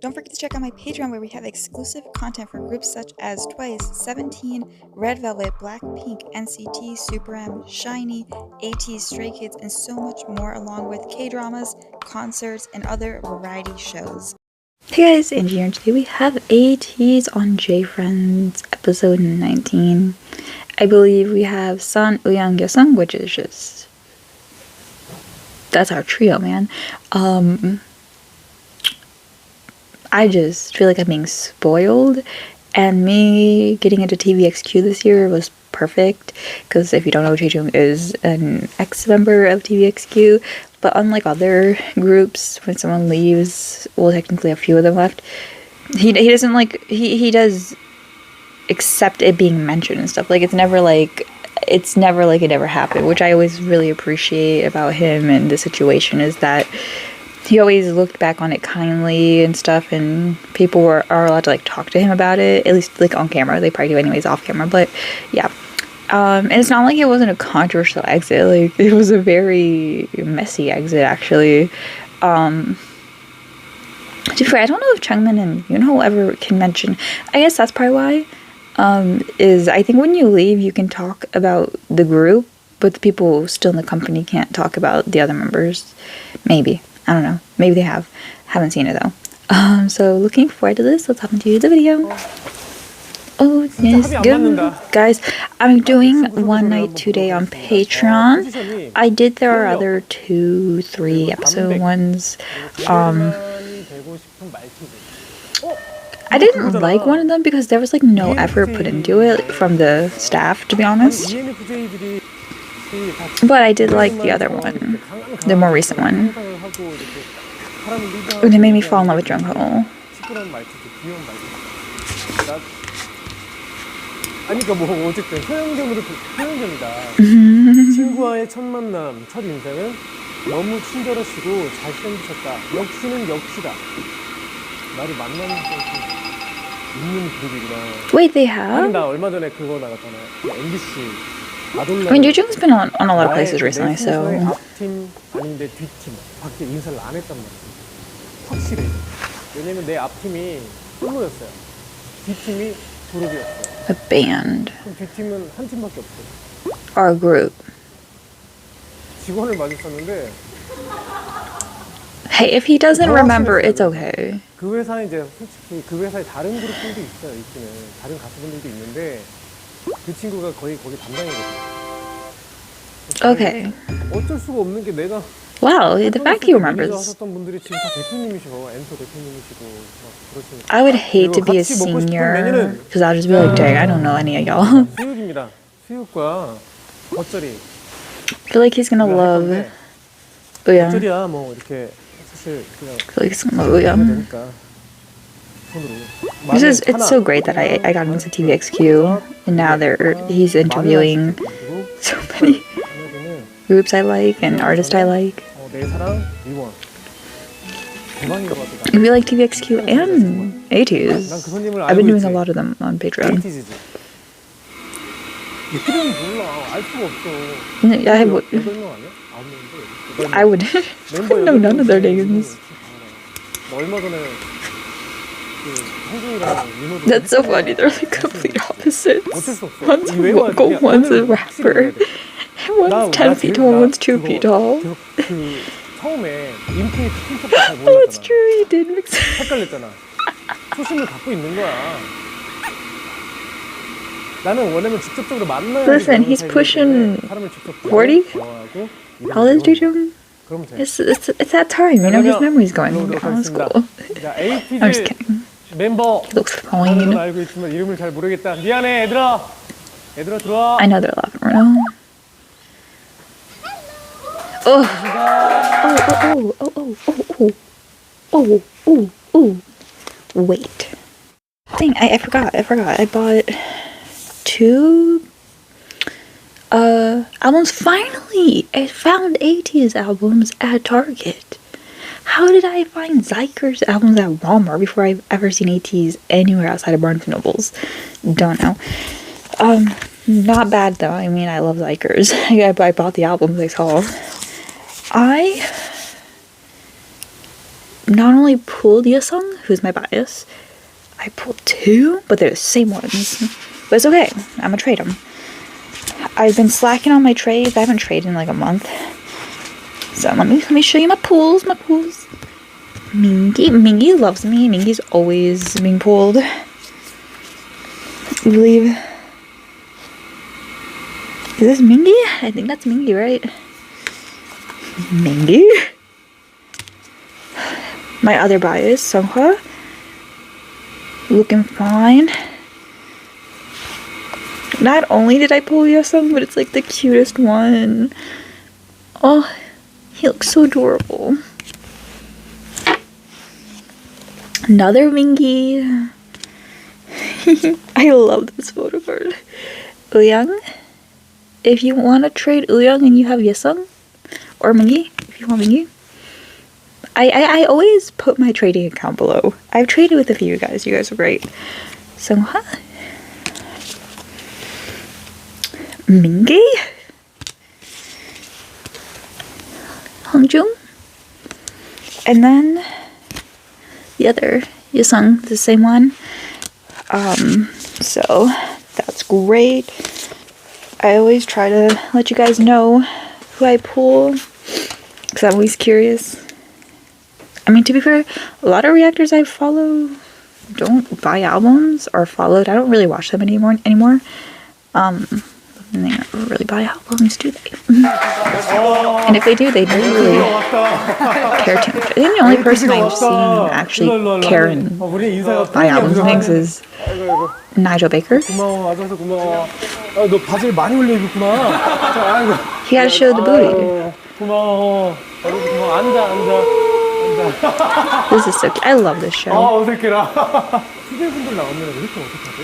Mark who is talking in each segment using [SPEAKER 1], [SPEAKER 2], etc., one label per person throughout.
[SPEAKER 1] Don't forget to check out my Patreon where we have exclusive content for groups such as Twice, 17, Red Velvet, Blackpink, NCT, Super M, SHINee, ATEEZ, Stray Kids, and so much more, along with K-dramas, concerts, and other variety shows. Hey guys, Angie here, and today we have ATEEZ on Jaefriends Episode 19. I believe we have Sun, Uyang, Yesung, which is just... that's our trio, man. I just feel like I'm being spoiled, and me getting into TVXQ this year was perfect, because if you don't know, Jaejung is an ex-member of TVXQ, but unlike other groups, when someone leaves, well, technically a few of them left, he doesn't like, he does accept it being mentioned and stuff. Like, it's never like it never happened, which I always really appreciate about him and the situation, is that he always looked back on it kindly and stuff, and people are allowed to like talk to him about it, at least like on camera. They probably do anyways off camera, but yeah. And it's not like it wasn't a controversial exit. Like, it was a very messy exit, actually. To be fair, I don't know if Changmin and Yoonho ever can mention. I guess that's probably why. Is I think when you leave, you can talk about the group, but the people still in the company can't talk about the other members. Maybe. I don't know. Maybe they have. Haven't seen it though. So looking forward to this. Let's hop into the video. Oh, yes, good. Guys, I'm doing One Night, 2 Day on Patreon. I did there are other 2, 3 episode ones. I didn't like one of them because there was like no effort put into it from the staff, to be honest. But I did like the other one, the more recent one. They made me fall in love with Jungho.
[SPEAKER 2] 아니까 뭐 어쨌든 소형견으로 소형견이다. 친구와의 첫 만남, 첫 인상은 너무 친절하시고 잘생기셨다. 역시는 역시다. 나를 만나는 것이 있는 그룹이구나.
[SPEAKER 1] Wait, they have?
[SPEAKER 2] 나 얼마 전에 그거 나갔잖아. MBC.
[SPEAKER 1] I mean, Jaejung's been on a lot of places recently, so.
[SPEAKER 2] 앞팀 아닌데 뒷팀 밖에 인사를 안 했단 말이야. 확실해. 왜냐면 내 앞팀이 솔로였어요. 뒷팀이 그룹이었어요.
[SPEAKER 1] A band.
[SPEAKER 2] 그럼 뒷팀은 한 팀밖에 없어.
[SPEAKER 1] Or a group.
[SPEAKER 2] 직원을 마주쳤는데.
[SPEAKER 1] Hey, if he doesn't remember, it's okay.
[SPEAKER 2] 그 회사에 이제 솔직히 그 회사에 다른 그룹들도 있어요. 있기는 다른 가수분들도 있는데. 그 친구가 거의 거기 담당이거든.
[SPEAKER 1] Okay.
[SPEAKER 2] 어쩔 수가 없는 게 내가.
[SPEAKER 1] Wow, the fact he remembers.
[SPEAKER 2] 하셨던 분들이 지금 다 대표님이시고 엔서 대표님이시고 막 그러시니까.
[SPEAKER 1] I would hate to be a senior because I'll just be like, dang, I don't know any of y'all.
[SPEAKER 2] 수육입니다. 수육과 겉절이.
[SPEAKER 1] I feel like he's gonna love Uyang.
[SPEAKER 2] 겉절이야 뭐 이렇게 사실 그냥.
[SPEAKER 1] I feel like he's gonna love Uyang. It's so great that I got into TVXQ, and now he's interviewing so many groups I like and artists I like. I feel like TVXQ and ATEEZ. I've been doing a lot of them on Patreon. I would know none of their names. That's so funny, they're like complete opposites. One's vocal, one's a rapper, and one's 10 feet tall, one's 2 feet tall. Oh, it's true, he did mix it.
[SPEAKER 2] 헷갈렸잖아. 초심을 갖고 있는 거야. 나는 원래는 직접적으로 만나야.
[SPEAKER 1] Listen, he's pushing 40? How old is Jaejung? It's that time, you know, his memory's going down in school. I'm just kidding.
[SPEAKER 2] 멤버.
[SPEAKER 1] He looks fine.
[SPEAKER 2] 알고 있지만 이름을 잘 모르겠다. 미안해, 얘들아. 얘들아 들어와.
[SPEAKER 1] I know they're laughing right now. Oh. Wait. Dang, I forgot. I bought 2 albums. Finally, I found ATEEZ albums at Target. How did I find Zyker's albums at Walmart before I've ever seen ATEEZ anywhere outside of Barnes & Nobles? Don't know. Not bad though. I mean, I love Zyker's. I bought the albums I saw. not only pulled Yesung, who's my bias, I pulled two, but they're the same ones. But it's okay. I'm gonna trade them. I've been slacking on my trades. I haven't traded in like a month. So let me show you my pulls. Mingy loves me. Mingy's always being pulled. I believe. Is this Mingy? I think that's Mingy, right? Mingy? My other bias, Songhwa. Looking fine. Not only did I pull Yesung, but it's like the cutest one. Oh, he looks so adorable. Another Mingy. I love this photo card. Uyang, if you want to trade Uyang and you have Yesung, or Mingy, if you want Mingy, I always put my trading account below. I've traded with a few guys. You guys are great. So, Mingy, Hongjung, and then the other Yesung, the same one. So that's great. I always try to let you guys know who I pull because I'm always curious. I mean, to be fair, a lot of reactors I follow don't buy albums or followed. I don't really watch them anymore. They don't really buy albums, do they? And if they do, they don't really care too much. I think the only person I've seen actually care and buy albums and things is Nigel Baker.
[SPEAKER 2] 고마워, 와줘서 고마워. 너 바지를 많이 올려 입었구나. 아이고.
[SPEAKER 1] He had to show the booty.
[SPEAKER 2] 고마워. 고마워. 앉아.
[SPEAKER 1] This is so cute. I love this show.
[SPEAKER 2] 어색해라. 후배분들 나오면 이렇게 어떡하지?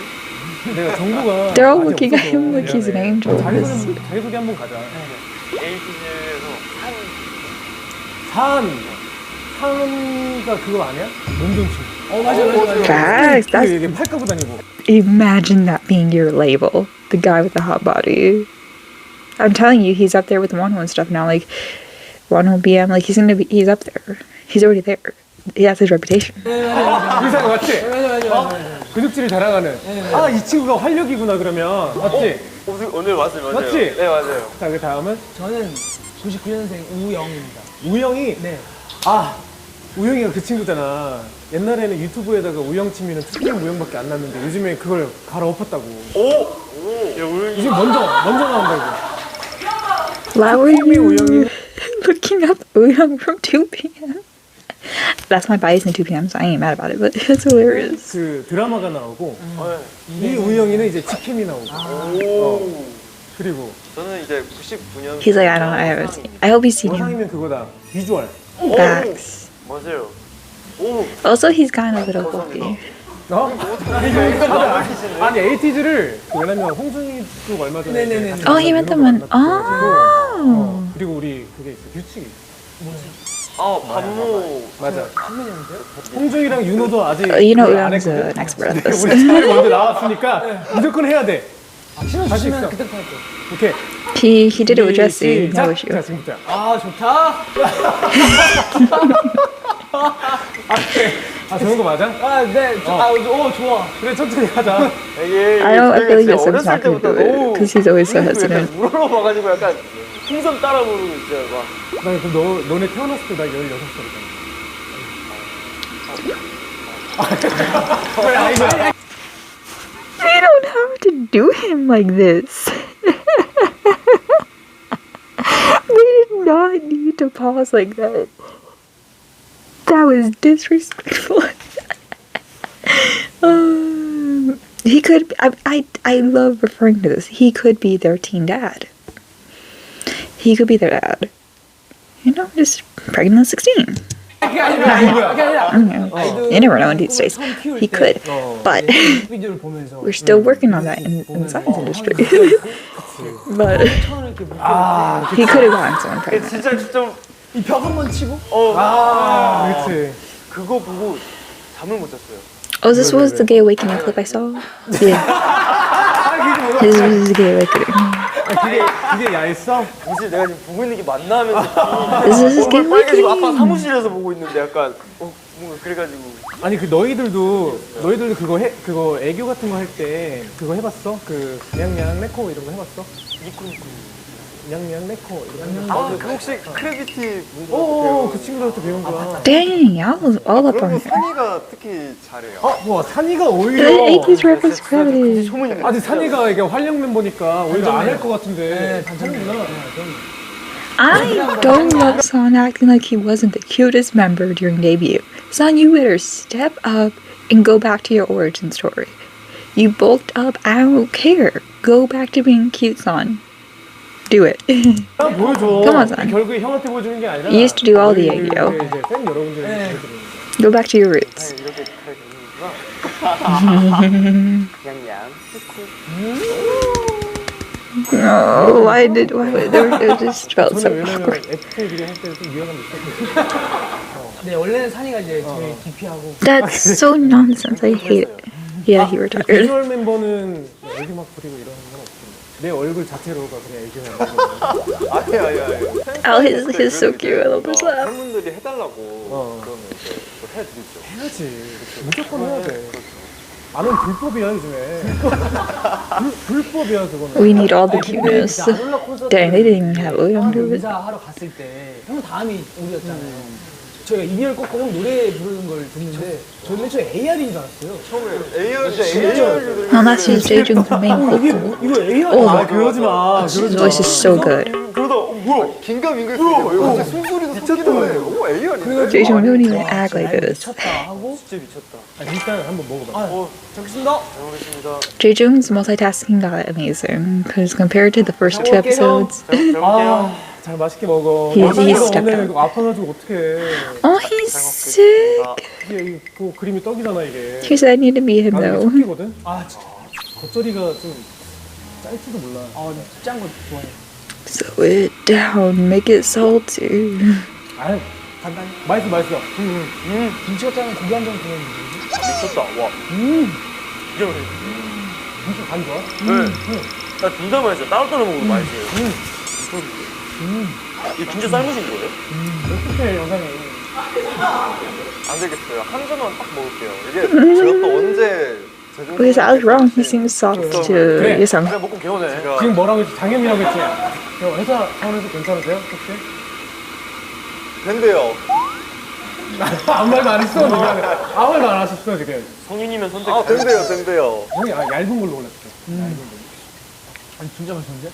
[SPEAKER 2] 내가 정보가
[SPEAKER 1] They're all looking at him like he's an angel.
[SPEAKER 2] 자기소개 한번 가자. 산가 그거 아니야? 몸종충. 맞아.
[SPEAKER 1] That's
[SPEAKER 2] 팔 까고 다니고.
[SPEAKER 1] Imagine that being your label. The guy with the hot body. I'm telling you, he's up there with Wonho and stuff now. Like, Wonho BM, like, he's up there. He's already there. That's his reputation.
[SPEAKER 2] 의사가 맞지? 맞아. 근육질을 자랑하는. 아, 이 친구가 활력이구나, 그러면. 맞지?
[SPEAKER 3] 오늘 맞아요.
[SPEAKER 2] 맞지?
[SPEAKER 3] 네, 맞아요.
[SPEAKER 2] 자, 그 다음은?
[SPEAKER 4] 저는 99년생 우영입니다.
[SPEAKER 2] 우영이?
[SPEAKER 4] 네.
[SPEAKER 2] 아, 우영이가 그 친구잖아. 옛날에는 유튜브에다가 우영 치면은 특별 우영밖에 안 났는데 요즘에 그걸 갈아엎었다고.
[SPEAKER 3] 오! 야, 우영이.
[SPEAKER 2] 이제 먼저 나온다고.
[SPEAKER 1] Why were you
[SPEAKER 2] 우영이.
[SPEAKER 1] looking up Uyang from 2 p.m.? That's my bias in 2 p.m, so I ain't mad about it, but it's hilarious.
[SPEAKER 2] 그 드라마가 나오고 이 우영이는 이제 직캠이 나오고. 그리고
[SPEAKER 3] 저는 이제 99년.
[SPEAKER 1] He's like, I haven't seen. I hope you've seen him.
[SPEAKER 2] 영상이면 그거다. 비주얼.
[SPEAKER 1] Max.
[SPEAKER 3] 맞아요. 오!
[SPEAKER 1] Also, he's kind of a little bulky.
[SPEAKER 2] 아니 에이티즈를 왜냐면 홍순이도 얼마 전에
[SPEAKER 4] 네네네.
[SPEAKER 1] Oh, he met them when. Oh.
[SPEAKER 2] 그리고 우리 그게 있어 규칙이
[SPEAKER 3] 반모.
[SPEAKER 2] 맞아 홍준이랑 윤호도 아직
[SPEAKER 1] You know,
[SPEAKER 2] 안
[SPEAKER 1] Uyang's
[SPEAKER 2] 했거든.
[SPEAKER 1] an expert at this.
[SPEAKER 2] 우리 차라리 먼저 나왔으니까 무조건 해야 돼.
[SPEAKER 4] 신어주시면 그때부터 할게요.
[SPEAKER 2] 오케이
[SPEAKER 1] He did it with Jesse. No
[SPEAKER 2] 자
[SPEAKER 1] issue.
[SPEAKER 2] 지금부터
[SPEAKER 4] 아, 좋다.
[SPEAKER 2] 아 저런 거 맞아?
[SPEAKER 4] 아, 네. 좋아.
[SPEAKER 2] 그래 천천히 하자.
[SPEAKER 1] I feel like Yesung's not gonna do it because he's always so hesitant.
[SPEAKER 3] 물어봐가지고 약간 풍선 따라 부르고 있어요. 막.
[SPEAKER 2] 나 그럼 너네 태어났을 때 나 16살이잖아.
[SPEAKER 1] They don't have to do him like this. They did not need to pause like that. That was disrespectful. He could. I love referring to this. He could be their teen dad. He could be their dad. You know, just pregnant at 16. You never know in these days. He could, but
[SPEAKER 4] 비디오를 보면서
[SPEAKER 1] we're still working on that in the science industry. But he could have gotten someone pregnant.
[SPEAKER 3] 진짜 좀.
[SPEAKER 4] 이 벽 한 번 치고
[SPEAKER 2] 그렇지.
[SPEAKER 3] 그거 보고 잠을 못 잤어요.
[SPEAKER 1] Oh, this was the gay awakening clip I saw? Yeah. This was the gay awakening.
[SPEAKER 2] 그게 야했어?
[SPEAKER 3] 뭐지 내가 지금 보고 있는 게 맞나 하면서
[SPEAKER 1] This is
[SPEAKER 3] 얼굴
[SPEAKER 1] getting
[SPEAKER 3] 빨개지고 아빠
[SPEAKER 1] lucky.
[SPEAKER 3] 사무실에서 보고 있는데 약간 뭔가 그래가지고
[SPEAKER 2] 아니 그 너희들도 그거 애교 같은 거 할 때 그거 해봤어? 그 냥냥 네코 이런 거 해봤어?
[SPEAKER 3] 니코니코
[SPEAKER 2] 냥냥 네코 이런 거.
[SPEAKER 3] 그 혹시 크래비티
[SPEAKER 2] 그 친구들한테 배운 거야.
[SPEAKER 1] Dang, I was all up
[SPEAKER 3] 그런 거
[SPEAKER 1] on it.
[SPEAKER 3] 산이가 특히 잘해요.
[SPEAKER 2] 뭐 산이가 오히려
[SPEAKER 1] ATEEZ reference credit.
[SPEAKER 2] 아니 산이가 이게 활력 멤버니까 오히려 안 할 것 같은데.
[SPEAKER 4] 단점이구나.
[SPEAKER 1] I don't love Son acting like he wasn't the cutest member during debut. Son, you better step up and go back to your origin story. You bulked up, I don't care. Go back to being cute, Son. Do it.
[SPEAKER 2] 난 보여줘.
[SPEAKER 1] Come on, son.
[SPEAKER 2] 결국에 형한테 보여주는 게 아니라.
[SPEAKER 1] You used to do all the
[SPEAKER 2] 너희들
[SPEAKER 1] 애교.
[SPEAKER 2] 이제 팬 여러분들이 보여주는 거야.
[SPEAKER 1] Go back to your roots.
[SPEAKER 3] 이렇게 잘 되는구나. 냥냥.
[SPEAKER 1] Oh, why it just felt so
[SPEAKER 2] 저는 왜냐면
[SPEAKER 1] awkward.
[SPEAKER 2] FK들이 할 때도 좀 위화감이 있었거든요.
[SPEAKER 4] 네, 원래는 산이가 이제 제일 DP하고.
[SPEAKER 1] That's so nonsense. I hate it. Yeah, he retired.
[SPEAKER 2] 비주얼 멤버는 애교 막 부리고 이러는 건 없습니다. 내 얼굴 자체로가 그냥 애교하는 거.
[SPEAKER 3] 아니야.
[SPEAKER 1] Oh, he's so cute. I love his laugh.
[SPEAKER 3] 팬분들이 해달라고 그러면 이제 또 해드리죠.
[SPEAKER 2] 해야지. 무조건 해야 돼. 안 하면 불법이야 요즘에. 불법이야 그거는.
[SPEAKER 1] We need all the cuteness.
[SPEAKER 4] 아놀라 콘서트.
[SPEAKER 1] Dang, they didn't even have William do it.
[SPEAKER 4] 인사하러 갔을 때 형 다음이 우리였잖아요. 저희가 이니얼 꽂고 형 노래 부르는 걸 듣는데 저는 맨 처음에 AR인 줄 알았어요.
[SPEAKER 3] 처음에 AR
[SPEAKER 1] Oh, that's just Jaejung's main
[SPEAKER 4] 이게
[SPEAKER 1] vocal.
[SPEAKER 4] 뭐, 이거 AR?
[SPEAKER 1] Oh,
[SPEAKER 2] 아 그러지 마.
[SPEAKER 1] his voice is so good.
[SPEAKER 3] 그러다 뭐야 긴가민가 이거 갑자기 숨소리도 섞이던데 오 A 아닌데?
[SPEAKER 1] Jaejung don't even act like this.
[SPEAKER 4] 미쳤다 하고.
[SPEAKER 3] 진짜 미쳤다.
[SPEAKER 2] 일단 한번 먹어봐.
[SPEAKER 4] 잘 먹겠습니다.
[SPEAKER 3] 잘 먹겠습니다.
[SPEAKER 1] Jaejung's multitasking got amazing because compared to the first two episodes,
[SPEAKER 3] 잘 먹을게요.
[SPEAKER 2] 잘 맛있게 먹어.
[SPEAKER 1] He
[SPEAKER 2] 오늘
[SPEAKER 1] stepped up.
[SPEAKER 2] 이거 아파가지고 어떡해.
[SPEAKER 1] oh, he's sick.
[SPEAKER 2] 이게 그 그림이 떡이잖아 이게.
[SPEAKER 1] He said I need to be him
[SPEAKER 2] 나는 이게
[SPEAKER 1] though.
[SPEAKER 2] 토끼거든.
[SPEAKER 4] 아, 진짜.
[SPEAKER 2] 겉절이가 좀 짤지도 몰라.
[SPEAKER 4] 짠 거 좋아해.
[SPEAKER 1] Slow it down, make it salty.
[SPEAKER 2] 아
[SPEAKER 4] 간단히.
[SPEAKER 2] 맛있어.
[SPEAKER 4] 김치가 짜면 고기 한 점 주면 되지.
[SPEAKER 3] 미쳤다. 와. 이게
[SPEAKER 2] 김치 간 좋아?
[SPEAKER 3] 네. 나 둘 다 맛있어. 따로따로 먹어도 맛있어요. 이게 진짜 삶으신 거예요?
[SPEAKER 2] 어떻게 영상에
[SPEAKER 3] 안 되겠어요. 한 점만 딱 먹을게요. 이게 제가 또 언제
[SPEAKER 1] Because I was wrong. He seems soft to Yesung.
[SPEAKER 3] 그냥 먹고 개운해. 제가
[SPEAKER 2] 지금 뭐라고 했지? 장현이라고 했지? 저 회사 차원에서 괜찮으세요? 혹시?
[SPEAKER 3] 된대요.
[SPEAKER 2] 아무 말도 안 했어. 아무 말도 안 하셨어 지금.
[SPEAKER 3] 성인이면 선택. 된대요.
[SPEAKER 2] 형이 얇은 걸로 골랐어.
[SPEAKER 4] 아니, 진짜 맛있는데?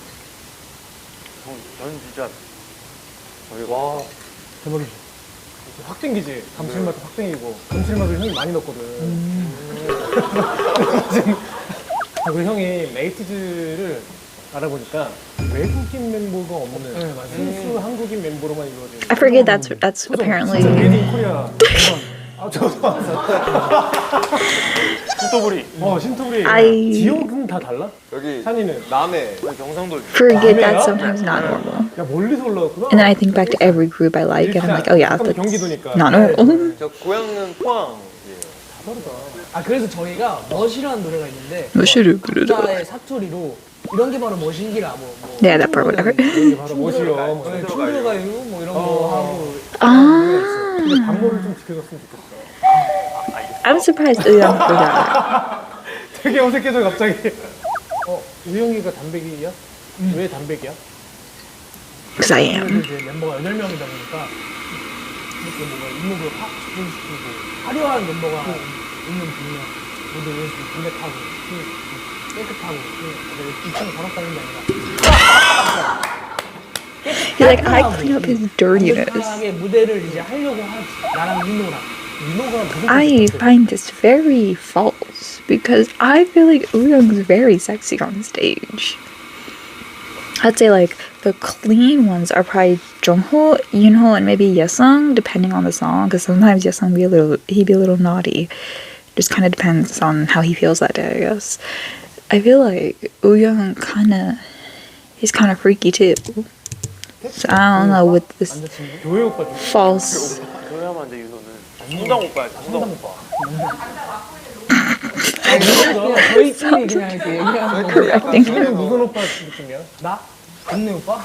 [SPEAKER 3] 저는 진짜 와
[SPEAKER 2] 대박이지. 확 땡기지. 감칠맛도 확 땡기고. 감칠맛을 형이 많이 넣었거든. 아, 그리고 형이 에이티즈를 알아보니까 외국인 멤버가 없는 순수 한국인 멤버로만 이루어진.
[SPEAKER 1] I forget that's apparently.
[SPEAKER 2] 메이드 인 코리아. 아 저도 왔어.
[SPEAKER 3] 신토부리.
[SPEAKER 2] 신토부리.
[SPEAKER 1] I-
[SPEAKER 2] 지역은 다 달라?
[SPEAKER 3] 여기
[SPEAKER 2] 산이는.
[SPEAKER 3] 남해 여기 경상도
[SPEAKER 1] Forget that's sometimes not normal.
[SPEAKER 2] 야 멀리서 올라왔구나.
[SPEAKER 1] And then I think back to every group I like, and I'm like, oh yeah, that's
[SPEAKER 2] 경기도니까.
[SPEAKER 1] not normal.
[SPEAKER 3] 저 고향은 포항이에요.
[SPEAKER 2] 다르다.
[SPEAKER 4] 아, 그래서 저희가 멋이라는 노래가 있는데.
[SPEAKER 1] 멋이를
[SPEAKER 4] 각자의 사투리로 이런 게 바로 멋인기라 뭐.
[SPEAKER 1] Yeah, that part, whatever.
[SPEAKER 2] 이게 바로 멋이요. 뭐.
[SPEAKER 4] 춤들어가요 뭐 이런 거 하고.
[SPEAKER 1] Ah,
[SPEAKER 2] 근데 반모를 좀 지켜줬으면 좋겠어.
[SPEAKER 1] I'm surprised Euyang forgot.
[SPEAKER 2] 되게 어색해져 갑자기. 우영이가 담백이야? 왜 담백이야?
[SPEAKER 1] Because I am.
[SPEAKER 4] 이제 멤버가 8명이다 보니까 이렇게 뭔가 이목을 확 집중시키고 화려한 멤버가 있는 분야 모두 좀 담백하고 깨끗하고 2층 바로 가는 게 아니라
[SPEAKER 1] He's like, I clean up his dirtiness.
[SPEAKER 4] 깨끗하게 무대를 이제 하려고 하지. 나랑 민호가 무슨
[SPEAKER 1] I find this very false because I feel like Euyang's very sexy on stage. I'd say like the clean ones are probably Jongho, Yoonho, and maybe Yesung, depending on the song. Because sometimes Yesung he'd be a little naughty. Just kind of depends on how he feels that day, I guess. I feel like Euyang he's kind of freaky too. So I don't know with this
[SPEAKER 2] 교회 오빠 좀.
[SPEAKER 1] false.
[SPEAKER 3] 교회하면 안 돼, 윤호는. 성당 오빠야, 성당 오빠.
[SPEAKER 4] 저희끼리 그냥 이렇게 얘기하는 거.
[SPEAKER 1] Correcting.
[SPEAKER 2] 너는 무슨 오빠 느낌이야?
[SPEAKER 4] 나? 동네 오빠?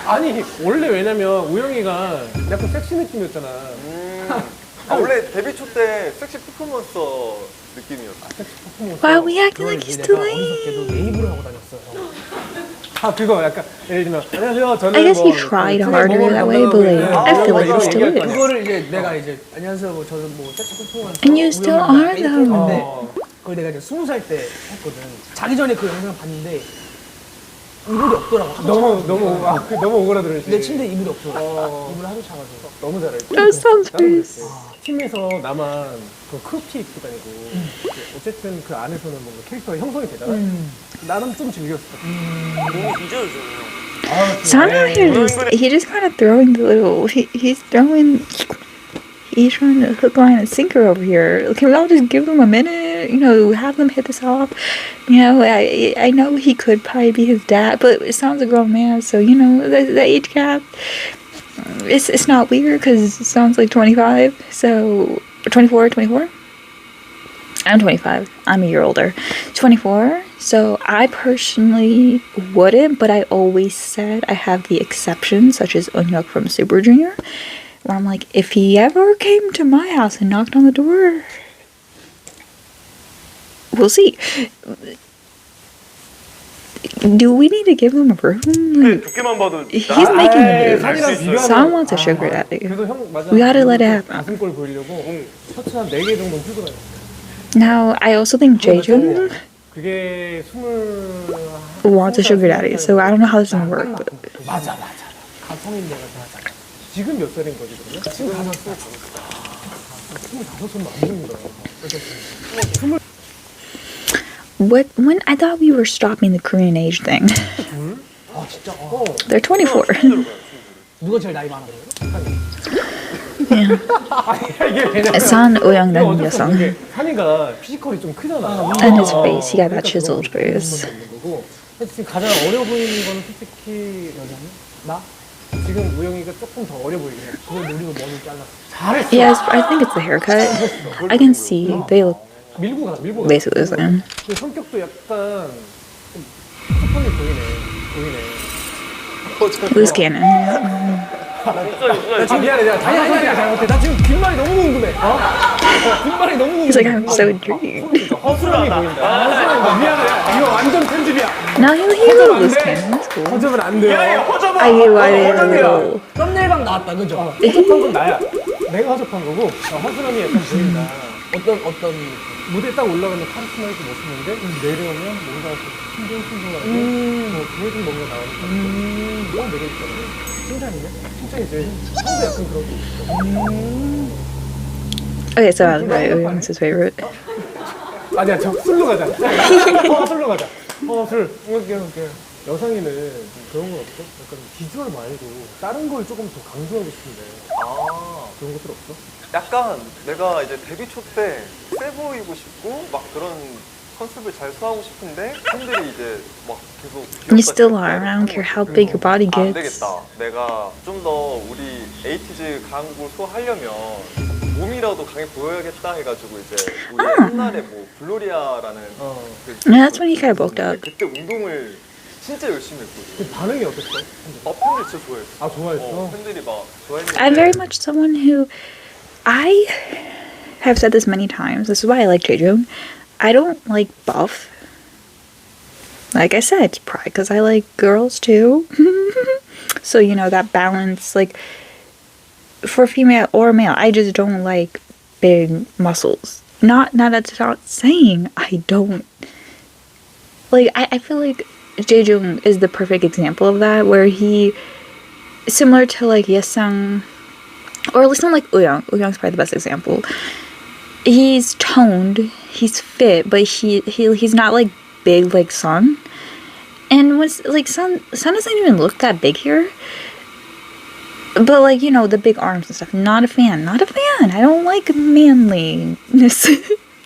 [SPEAKER 2] 아니 원래 왜냐면 우영이가 약간 섹시 느낌이었잖아.
[SPEAKER 3] 원래 데뷔 초 때 섹시 퍼포먼서 느낌이었어.
[SPEAKER 1] Why we acting
[SPEAKER 4] 그걸
[SPEAKER 1] like
[SPEAKER 4] 이제
[SPEAKER 1] he's
[SPEAKER 4] 내가
[SPEAKER 1] too late?
[SPEAKER 4] 어리석게도 네이브를 하고 다녔어요.
[SPEAKER 2] 아 그거 약간 예를 들면 안녕하세요 저는
[SPEAKER 1] I guess
[SPEAKER 2] 뭐
[SPEAKER 1] he tried
[SPEAKER 2] 뭐
[SPEAKER 1] harder that way, but like, I feel like he still is.
[SPEAKER 4] 그거를 이제 내가 이제 안녕하세요 뭐 저는 뭐 섹시 퍼포먼스
[SPEAKER 1] And you still are, though.
[SPEAKER 4] 했는데 그걸 내가 이제 20살 때 했거든. 자기 전에 그 영상을 봤는데 이불이 없더라고.
[SPEAKER 2] 너무 오그라들지.
[SPEAKER 4] 내 침대에 이불이 없어. 이불을 하도 차가지고.
[SPEAKER 2] 너무 잘해.
[SPEAKER 1] That sounds worse.
[SPEAKER 2] 팀에서 나만 그 크롭티 입고 다니고 어쨌든 그 안에서는 뭔가 캐릭터가 형성이 되잖아. 나는 좀 즐겼어.
[SPEAKER 3] 너무 잊어주죠.
[SPEAKER 1] Somehow he just kind of throwing the little, he's trying to hook, line, and sinker over here. Can we all just give him a minute? You know, have them hit this off. You know, I know he could probably be his dad, but it sounds a grown man, so you know the age gap. It's not weird because it sounds like 25. So 24. I'm 25. I'm a year older. 24. So I personally wouldn't, but I always said I have the exceptions, such as Eunhyuk from Super Junior, where I'm like, if he ever came to my house and knocked on the door, we'll see. Do we need to give him a room? Like,
[SPEAKER 3] 두께만 봐도
[SPEAKER 1] he's making a
[SPEAKER 2] 사진이랑
[SPEAKER 1] move.
[SPEAKER 2] 비교하면-
[SPEAKER 1] Someone wants a sugar daddy.
[SPEAKER 2] 그래서 형 맞아.
[SPEAKER 1] We gotta let it happen.
[SPEAKER 2] 가슴골 보이려고 셔츠 한 4개 정도 풀고 다녔어.
[SPEAKER 1] Now, I also think Jaejun
[SPEAKER 2] 그게 20
[SPEAKER 1] wants a sugar daddy, so I don't know how this is gonna work. But
[SPEAKER 4] 맞아. 가성인 내가 맞아.
[SPEAKER 2] 지금 몇 살인 거지 그러면? 지금 5살. 25살은 안 됩니다.
[SPEAKER 1] when I thought we were stopping the Korean age thing.
[SPEAKER 4] 아 진짜.
[SPEAKER 1] They're 24.
[SPEAKER 4] 누가 제일 나이 많아 그래요?
[SPEAKER 2] 이게 왜냐면
[SPEAKER 1] San Oyoung
[SPEAKER 2] 이거
[SPEAKER 1] then
[SPEAKER 2] 어쩔 수
[SPEAKER 1] Yosung.
[SPEAKER 2] 없는 게 산이가 피지컬이 좀 크잖아.
[SPEAKER 1] And his face, he got that chiseled face.
[SPEAKER 2] 거고. 지금 가장 어려 보이는 거는 솔직히 여자는 나? 지금 우영이가 조금 더 어려 보이긴 해.
[SPEAKER 4] 그걸 노리고 머리를 잘랐어.
[SPEAKER 2] 잘했어.
[SPEAKER 1] Yes, I think it's the haircut. I can see they look
[SPEAKER 2] 밀고 가.
[SPEAKER 1] basically the same.
[SPEAKER 2] 근데 성격도 약간 좀 섭섭하게 보이네.
[SPEAKER 1] Loose cannon.
[SPEAKER 2] 나 지금 미안해. 내가 다이아 선택을 잘못해. 나 지금 뒷말이 너무 궁금해. 뒷말이 너무 궁금해.
[SPEAKER 1] He's like, I'm so intrigued.
[SPEAKER 2] 허술함이 보인다. 미안해. 이거 완전 편집이야.
[SPEAKER 1] No, he was loose cannon. That's cool.
[SPEAKER 2] 허접은 안 돼요.
[SPEAKER 1] I get why they were a little.
[SPEAKER 4] 썸네일방 나왔다 그죠?
[SPEAKER 2] 허접한 건 나야. 내가 허접한 거고 허술함이 약간 보인다.
[SPEAKER 4] 어떤
[SPEAKER 2] 무대 딱 올라가면 카리스마 있고 멋있는데 내려오면 뭔가 순둥순둥하고 뭐 뒤에 좀 뭔가 나오니까 너무 매력있잖아. 칭찬이네? 칭찬이지. 형도 약간 그런 게 있어.
[SPEAKER 1] Okay, so I was right. Oyoung's his favorite.
[SPEAKER 2] 아니야, 술로 가자. 술로 가자. 술. 오케이. 여상이는 그런 건 없어? 약간 비주얼 말고 다른 걸 조금 더 강조하고 싶은데 그런 것들 없어?
[SPEAKER 3] 약간 내가 이제 데뷔 초 때 세 보이고 싶고 막 그런 컨셉을 잘 소화하고 싶은데 팬들이 이제 막 계속
[SPEAKER 1] You still are. I don't care how big your body
[SPEAKER 3] 안
[SPEAKER 1] gets.
[SPEAKER 3] 되겠다. 내가 좀 더 우리 에이티즈 강한 곡을 소화하려면 몸이라도 강해 보여야겠다 해가지고 이제 우리 옛날에 뭐 블로리아라는 그
[SPEAKER 1] Yeah, that's when he kind of bulked up.
[SPEAKER 3] 그때 운동을 진짜 열심히 했거든.
[SPEAKER 2] 그 반응이 어땠어?
[SPEAKER 3] 팬들이 진짜 좋아했어.
[SPEAKER 2] 아, 좋아했어?
[SPEAKER 3] 팬들이 막 좋아했는데
[SPEAKER 1] I'm very much someone who I have said this many times. This is why I like Jaejun. I don't like buff. Like I said, it's probably because I like girls too. So you know that balance, like for female or male, I just don't like big muscles. Not that's not saying I don't like. I feel like Jaejun is the perfect example of that, where he similar to like Yesung. Or at least not like Uyoung. Uyoung's probably the best example. He's toned, he's fit, but he's not like big like Sun. And when like Sun doesn't even look that big here. But like, you know, the big arms and stuff. Not a fan. I don't like manliness.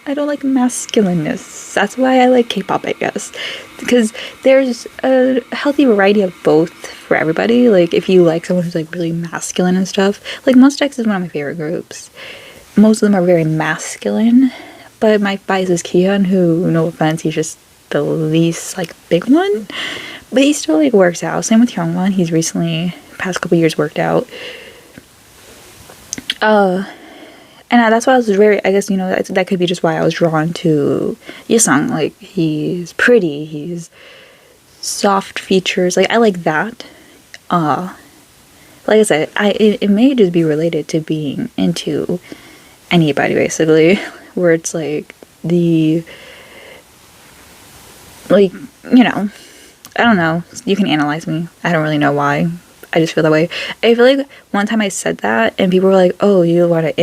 [SPEAKER 1] I don't like masculineness. That's why I like K-pop, I guess. Because there's a healthy variety of both for everybody. Like, if you like someone who's like really masculine and stuff. Like, Monsta X is one of my favorite groups. most of them are very masculine. But my bias is Kihyun, who, no offense, he's just the least like big one. But he still like works out. Same with Hyungwon. He's recently, past couple years, worked out. And that's why I was very, I guess, that could be just why I was drawn to Yesung. Like, he's pretty, he's soft features. Like, I like that. Like I said, it may just be related to being into anybody, basically, where it's like I don't know. You can analyze me. I don't really know why. I just feel that way. I feel like one time I said that, and people were like, "Oh, you want to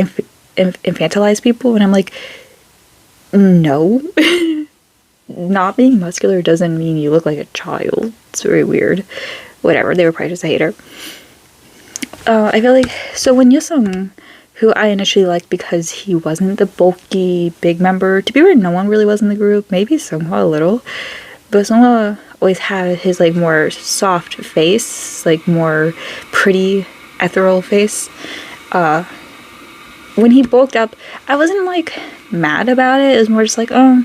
[SPEAKER 1] infantilize people?" And I'm like, no. Not being muscular doesn't mean you look like a child. It's very weird. Whatever. They were probably just a hater. I feel like, so when Yusung, who I initially liked because he wasn't the bulky big member, to be fair, no one really was in the group. Maybe Seonghwa a little, but Seonghwa always had his like more soft face, like more pretty ethereal face. When he bulked up, I wasn't like mad about it. It was more just like, oh,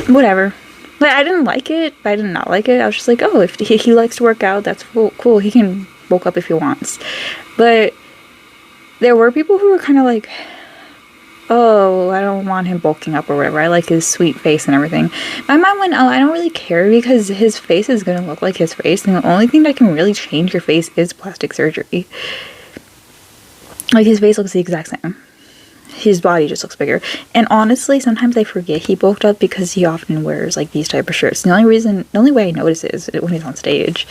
[SPEAKER 1] whatever. Like, I didn't like it, but I did not like it. I was just like, oh, if he likes to work out, that's cool. He can bulk up if he wants. But there were people who were kind of like, oh, I don't want him bulking up or whatever. I like his sweet face and everything. My mind went, oh, I don't really care because his face is going to look like his face. And the only thing that can really change your face is plastic surgery. Like, his face looks the exact same. His body just looks bigger. And honestly, sometimes I forget he bulked up because he often wears like these type of shirts. The only way I notice it is when he's on stage.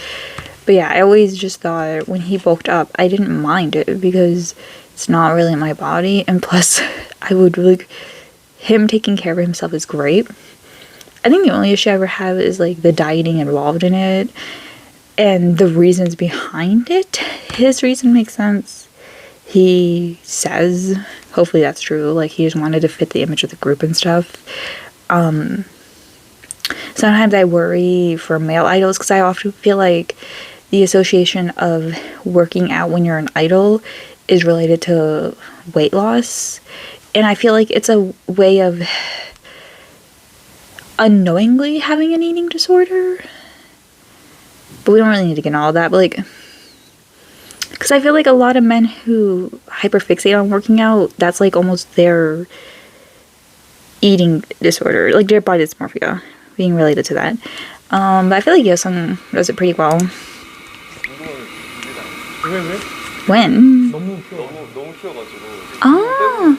[SPEAKER 1] But yeah, I always just thought when he bulked up, I didn't mind it because it's not really my body. And plus, him taking care of himself is great. I think the only issue I ever have is like the dieting involved in it and the reasons behind it. His reason makes sense. He says, hopefully that's true, like he just wanted to fit the image of the group and stuff. Sometimes I worry for male idols because I often feel like the association of working out when you're an idol is related to weight loss. And I feel like it's a way of unknowingly having an eating disorder. But we don't really need to get into all that, but like, because I feel like a lot of men who hyperfixate on working out, that's like almost their eating disorder, like their body dysmorphia being related to that. But I feel like Yesung does it pretty well.
[SPEAKER 2] 왜?
[SPEAKER 1] When?
[SPEAKER 2] 너무 귀여워.
[SPEAKER 3] 너무 키워가지고.
[SPEAKER 1] Ah.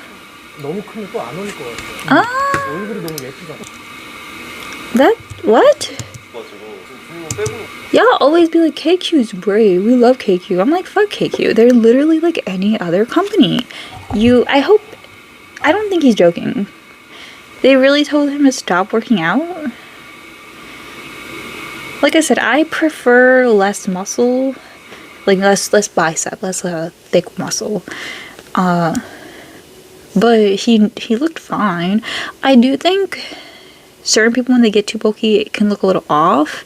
[SPEAKER 2] 너무 크면 또 안 어울릴 것 같아.
[SPEAKER 1] Ah.
[SPEAKER 2] 얼굴이 너무 예쁘잖아.
[SPEAKER 1] That, what? Y'all always be like, KQ's brave. We love KQ. I'm like, fuck KQ. They're literally like any other company. I don't think he's joking. They really told him to stop working out. Like I said, I prefer less muscle. Like less bicep, less thick muscle. But he looked fine. I do think certain people, when they get too bulky, it can look a little off.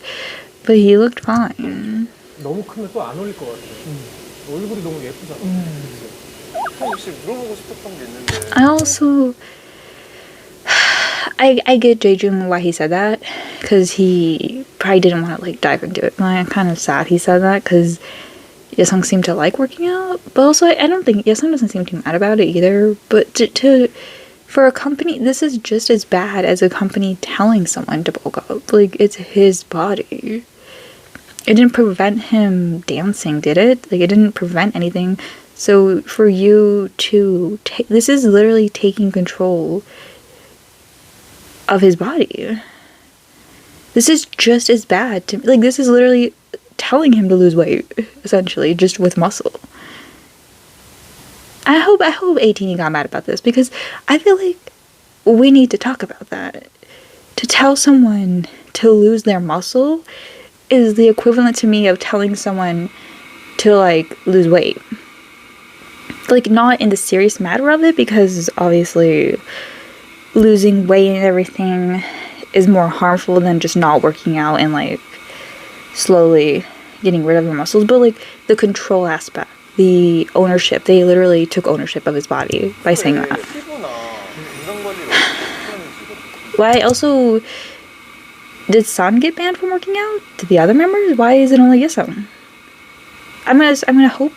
[SPEAKER 1] But he looked fine.
[SPEAKER 2] 너무 크면 또 안 어울릴 것 같아. 얼굴이 너무 예쁘잖아.
[SPEAKER 3] 혹시 물어보고 싶었던 게 있는데.
[SPEAKER 1] I also, I get Jaejung why he said that, because he probably didn't want to like dive into it. I'm kind of sad he said that because Yesung seemed to like working out, but also I don't think Yesung doesn't seem too mad about it either. But for a company, this is just as bad as a company telling someone to bulk up. Like, it's his body. It didn't prevent him dancing, did it? Like, it didn't prevent anything. So for you to take, this is literally taking control of his body. This is just as bad to, like, this is literally telling him to lose weight, essentially, just with muscle. I hope ATEEZ got mad about this because I feel like we need to talk about that. To tell someone to lose their muscle is the equivalent to me of telling someone to like lose weight. Like, not in the serious matter of it, because obviously losing weight and everything is more harmful than just not working out and like slowly getting rid of your muscles, but like the control aspect the ownership. They literally took ownership of his body by saying that.
[SPEAKER 3] 피부나 건강 관리를 어떻게 하는지.
[SPEAKER 1] Why also did San get banned from working out? Did the other members? Why is it only Yesung? I'm gonna hope,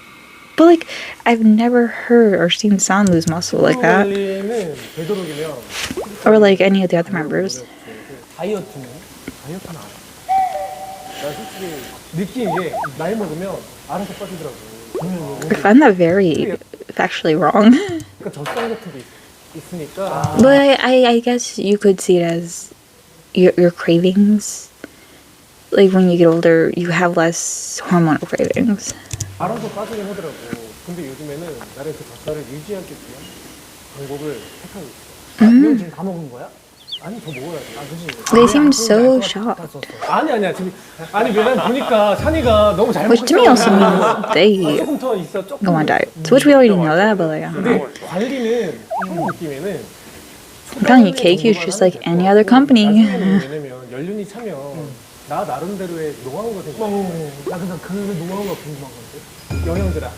[SPEAKER 1] but like I've never heard or seen San lose muscle like that,
[SPEAKER 2] 관리는 되도록이면
[SPEAKER 1] or like any of the other members.
[SPEAKER 4] 다이어트는?
[SPEAKER 2] 다이어트는 안 해. 나 솔직히 느낀 게 나이 먹으면 알아서 빠지더라고.
[SPEAKER 1] I find that very factually wrong.
[SPEAKER 2] 그러니까 젖살 같은 게 있으니까
[SPEAKER 1] But I guess you could see it as your cravings. Like when you get older, you have less hormonal cravings.
[SPEAKER 2] 알아서 빠지긴 하더라고. 근데 요즘에는 나를 그 젖살을 유지하기 위한 방법을 택하고 있어.
[SPEAKER 4] 이건 지금 다 먹은 거야?
[SPEAKER 2] 아니 더 먹어야지.
[SPEAKER 4] 아, 그치.
[SPEAKER 1] They seem so shocked.
[SPEAKER 2] 아니야 지금 아니 왜냐면 보니까 찬이가 너무 잘 먹고
[SPEAKER 1] Which to me also
[SPEAKER 2] 있어.
[SPEAKER 1] means they
[SPEAKER 2] 조금 더 있어 조금
[SPEAKER 1] go on diets, which we already know that, but like, I don't know.
[SPEAKER 2] 근데 관리는 형 느낌에는
[SPEAKER 1] I'm telling you, KQ is just like any other company.
[SPEAKER 2] 나중에는 왜냐면 연륜이 차면 나 나름대로의 노하우가 생겨.
[SPEAKER 4] 나 그래서 그 노하우가 궁금한 건데.
[SPEAKER 2] 영양제라.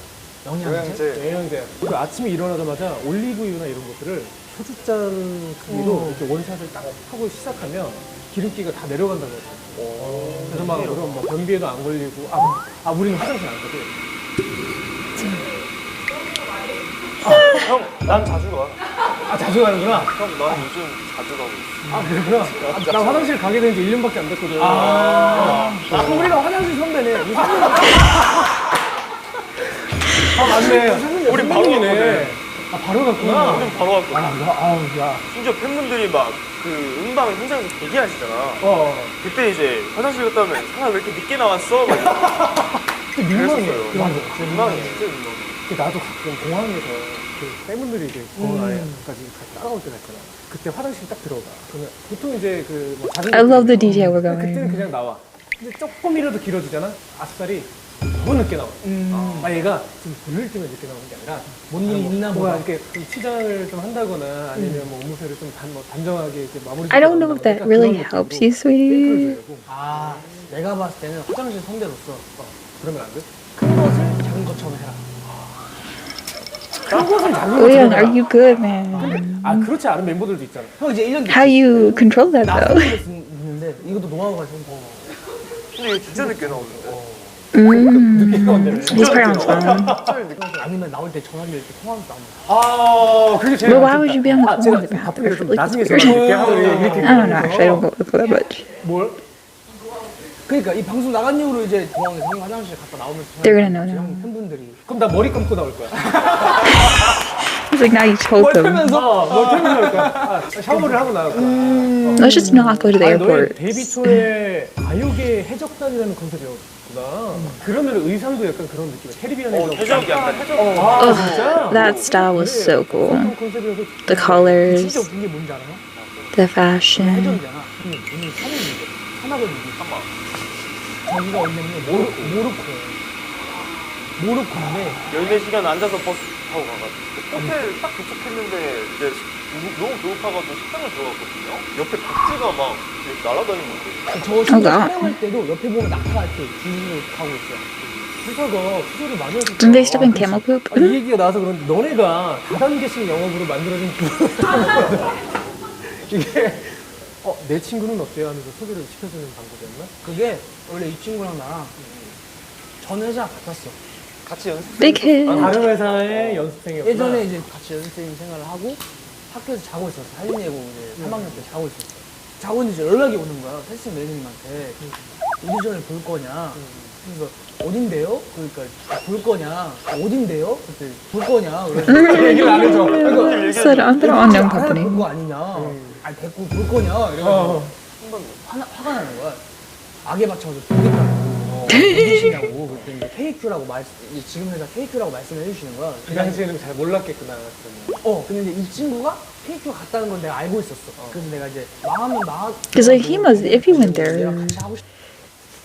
[SPEAKER 3] 영양제.
[SPEAKER 2] 영양제. 그 아침에 일어나자마자 올리브유나 이런 것들을 소주잔 크기로 이렇게 원샷을 딱 하고 시작하면 기름기가 다 내려간다고 하더라고요. 그래서 막 그런 뭐 변비에도 안 걸리고 우리는 화장실 안 가도
[SPEAKER 3] 형, 난 자주 가.
[SPEAKER 2] 자주 가는구나.
[SPEAKER 3] 형, 난 요즘 자주 가고 있어.
[SPEAKER 2] 그렇구나. 나 화장실 가게 된 지 1년밖에 안 됐거든.
[SPEAKER 4] 그럼 우리가 화장실 선배네. 우리
[SPEAKER 2] 맞네.
[SPEAKER 3] 우리 바로
[SPEAKER 2] 이네 바로 갔구나.
[SPEAKER 3] 우린 바로 왔거든.
[SPEAKER 2] 야.
[SPEAKER 3] 심지어 팬분들이 막 그 음방 현장에서 대기하시잖아. 그때 이제 화장실 갔다 오면 사람 왜 이렇게 늦게 나왔어? 막
[SPEAKER 2] 근데 민망해.
[SPEAKER 3] 그랬었어요. 민망해. 진짜 민망해.
[SPEAKER 2] 나도 가끔 공항에서 그 팬분들이 이제 공항 안에까지 따라올 때가 있잖아. 그때 화장실 딱 들어가. 그러면 보통 이제 그뭐
[SPEAKER 1] I love the detail we're going.
[SPEAKER 2] 그때는 그냥 나와. 근데 조금이라도 길어지잖아. 아싸리 더 늦게 나와. 얘가 좀 볼일 때문에 늦게 나오는 게 아니라
[SPEAKER 4] 뭔 일이 있나
[SPEAKER 2] 뭐야
[SPEAKER 4] 보다.
[SPEAKER 2] 이렇게 좀 치장을 좀 한다거나 아니면 뭐 업무세를 좀 단정하게 이렇게 마무리.
[SPEAKER 1] I don't know if that really helps you, sweetie.
[SPEAKER 4] 내가 봤을 때는 화장실 선배로서
[SPEAKER 2] 그러면 안 돼?
[SPEAKER 4] 큰 것을 작은 것처럼 해라.
[SPEAKER 2] 큰 것은 작은
[SPEAKER 1] Leon,
[SPEAKER 2] 것처럼
[SPEAKER 1] are you good, man?
[SPEAKER 2] 그렇지 않은 멤버들도 있잖아.
[SPEAKER 4] 형 이제 1년
[SPEAKER 1] How you control that
[SPEAKER 4] 나
[SPEAKER 1] though?
[SPEAKER 4] 있는데 이것도 노하우가 좀
[SPEAKER 3] 근데 이게 진짜 늦게 나오는데.
[SPEAKER 2] 늦게 나온다며.
[SPEAKER 1] He's probably on phone.
[SPEAKER 4] 아니면 나올 때 전화기 이렇게 통화도 나오고.
[SPEAKER 2] 그게 제일
[SPEAKER 1] But why would you be on the phone
[SPEAKER 2] 제가
[SPEAKER 1] with that?
[SPEAKER 2] 바쁘게 좀
[SPEAKER 1] Like,
[SPEAKER 2] 나중에
[SPEAKER 1] that's weird.
[SPEAKER 2] 전화드릴게 하고 이렇게
[SPEAKER 1] I don't know. Actually, I don't go with that much.
[SPEAKER 2] 뭘?
[SPEAKER 4] 그러니까 이 방송 나간 이후로 이제 공항에서 형 화장실 갔다 나오면서
[SPEAKER 1] They're gonna know now.
[SPEAKER 4] 형 팬분들이
[SPEAKER 2] 그럼 나 머리 감고 나올 거야.
[SPEAKER 1] It's like now you told them.
[SPEAKER 2] 뭘 틀면서 나올 거야. 샤워를 하고 나올 거야.
[SPEAKER 1] Let's just not go to the
[SPEAKER 2] 너희
[SPEAKER 1] airport.
[SPEAKER 2] 데뷔 초에 가요계 해적단이라는 컨셉이었구나. 그러면 의상도 약간 그런 느낌이야. 캐리비안에서.
[SPEAKER 3] 해적 약간 해적.
[SPEAKER 2] 진짜?
[SPEAKER 1] That style was so cool.
[SPEAKER 2] 어떤 컨셉이어서
[SPEAKER 1] The colors,
[SPEAKER 4] 진짜 웃긴 게 뭔지 알아요?
[SPEAKER 1] the fashion.
[SPEAKER 4] 해적이잖아. 근데 오늘 산을 사막을 누구? 사막. 저기가 어디냐면 모로코인데
[SPEAKER 3] 14시간 앉아서 버스 타고 가가지고. 호텔 딱 도착했는데 이제 너무 배고파가지고 식당을 들어갔거든요. 옆에 박쥐가 막 이렇게 날아다니는 거예요.
[SPEAKER 4] 저 진짜
[SPEAKER 1] 나.
[SPEAKER 4] 촬영할 때도 옆에 보면 낙타가 이렇게 줄을 가고 있어요.
[SPEAKER 2] 수사가 수소를 많이 했을
[SPEAKER 1] Didn't they step in camel poop?
[SPEAKER 2] 이 얘기가 나와서 그런데 너네가 다단계식 영업으로 만들어진 이게 내 친구는 어때요? 하면서 소개를 시켜주는 방법이었나?
[SPEAKER 4] 그게 원래 이 친구랑 나랑 전 회사 같았어.
[SPEAKER 3] 같이 연습.
[SPEAKER 1] Big hit.
[SPEAKER 2] 다른 회사의 연습생이었구나.
[SPEAKER 4] 예전에 이제 같이 연습생 생활을 하고 학교에서 자고 있었어. 할인예고 이제 3학년 때 자고 있었어. 자고 있는데 이제 연락이 오는 거야. 테스팅 매니저님한테. 오디션을 볼 거냐. 그래서 어딘데요? 그러니까 볼 거냐. 어딘데요? 그때 볼 거냐. 그래서
[SPEAKER 2] 얘기를 안 해줘.
[SPEAKER 1] Said under unknown
[SPEAKER 4] 알아야
[SPEAKER 1] company.
[SPEAKER 4] 볼거 아니냐. 아니 됐고 볼 거냐. 이러면서 화가 나는 거야. 악에 맞춰서 보겠다고. 어디시냐고. 그랬더니 이제 KQ라고 이제 지금 회사 KQ라고 말씀을 해주시는 거야.
[SPEAKER 2] 그 당시에는 잘 몰랐겠구나.
[SPEAKER 4] 근데 이제 이 친구가 KQ 갔다는 건 내가 알고 있었어. 그래서 내가 이제 망하면 망하.
[SPEAKER 1] Because like he must, if he went there,
[SPEAKER 4] 내가 같이 하고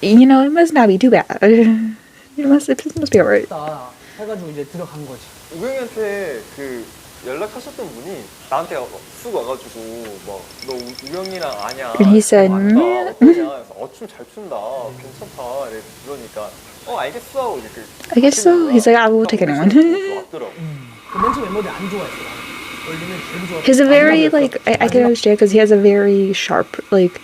[SPEAKER 1] you know, it must not be too bad. It must be alright.
[SPEAKER 4] 싶다 해가지고 이제 들어간 거지.
[SPEAKER 3] 우영이한테 그 연락하셨던 분이 나한테 쑥 와가지고 막 너 우영이랑 아냐?
[SPEAKER 1] And he said,
[SPEAKER 3] 안다. 어떠냐? 그래서 춤 잘 춘다. 괜찮다. 그러니까 알겠어. 하고 이렇게
[SPEAKER 1] I guess so. He's like, I will take anyone.
[SPEAKER 3] 좋았더라고.
[SPEAKER 4] 맨 처음 멤버들이 안 좋아했어. 원래는 되게 좋아했어.
[SPEAKER 1] He's a very, like, I can understand because he has a very sharp, like,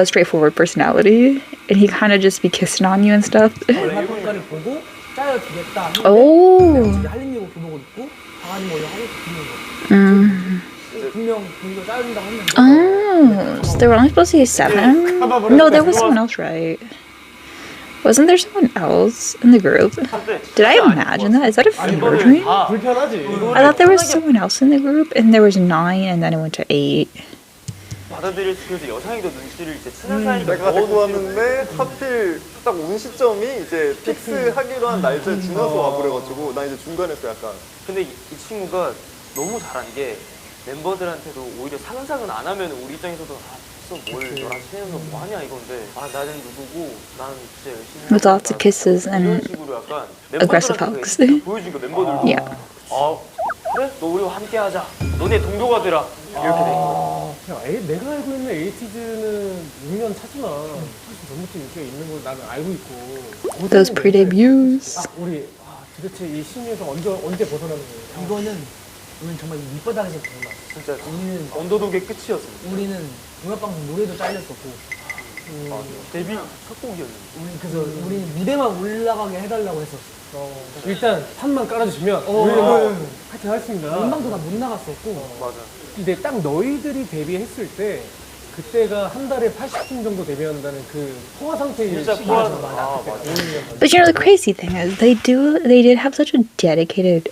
[SPEAKER 1] straightforward personality. And he kind of just be kissing on you and stuff.
[SPEAKER 4] 활동가를 보고 짜여주겠다 했는데
[SPEAKER 1] Oh.
[SPEAKER 4] 집에 할린이고 교복을 입고 강아지 머리 하고 듣는 거. 분명 분위기가 짜여준다고 했는데
[SPEAKER 1] Oh, so there were only supposed to be 7? No, there was someone else, right? Wasn't there someone else in the group? Did I imagine that? Is that a fever dream?
[SPEAKER 2] 불편하지.
[SPEAKER 1] I thought there was someone else in the group, and there was 9, and then it went to 8.
[SPEAKER 5] 받아들일 수 있어서 여상이도 눈치를 이제 친한 사이니까
[SPEAKER 3] 내가 데리고 왔는데 하필 딱 온 시점이 이제 픽스하기로 한 날짜에 지나서 와버려가지고 나 이제 중간에서 약간
[SPEAKER 5] 근데 이 친구가 너무 잘한 게 멤버들한테도 오히려 상상은 안 하면 우리 입장에서도 뭘 너랑 친해서 뭐 하냐 이건데 나는 누구고 난 진짜 열심히
[SPEAKER 1] With lots of kisses
[SPEAKER 5] 이런
[SPEAKER 1] and
[SPEAKER 5] 식으로 약간
[SPEAKER 1] aggressive
[SPEAKER 5] 멤버들한테
[SPEAKER 1] hugs.
[SPEAKER 5] 보여주니까 멤버들도
[SPEAKER 1] Yeah.
[SPEAKER 5] 그래? 너 우리와 함께 하자 너네 동료가 되라 이렇게 된 거야
[SPEAKER 2] 내가 알고 있는 에이티즈는 6년 차지만 사실 전부터 인기가 있는 걸 나는 알고 있고.
[SPEAKER 1] Those pre-debuts.
[SPEAKER 2] 우리 도대체 이 심리에서 언제 벗어나는 거예요?
[SPEAKER 4] 이거는 우리는 정말 밑바닥에서 몰라.
[SPEAKER 5] 진짜
[SPEAKER 4] 우리는
[SPEAKER 5] 언더독의 끝이었어
[SPEAKER 4] 우리는 음악방송 노래도 잘렸었고
[SPEAKER 5] 데뷔 첫 곡이었는데
[SPEAKER 4] 그래서 우리는 무대만 올라가게 해달라고 했었어.
[SPEAKER 2] 일단 판만 깔아주시면 우리는 파이팅 하겠습니다.
[SPEAKER 4] 음방도 다 못 나갔었고
[SPEAKER 5] 맞아
[SPEAKER 2] 근데 딱 너희들이 데뷔했을 때 그때가 한 달에 80분 정도 데뷔한다는 그 포화 상태의
[SPEAKER 5] 진짜
[SPEAKER 2] 시기가
[SPEAKER 5] 포화-
[SPEAKER 2] 맞아.
[SPEAKER 5] 맞아.
[SPEAKER 1] But you know, the crazy thing is, they did have such a dedicated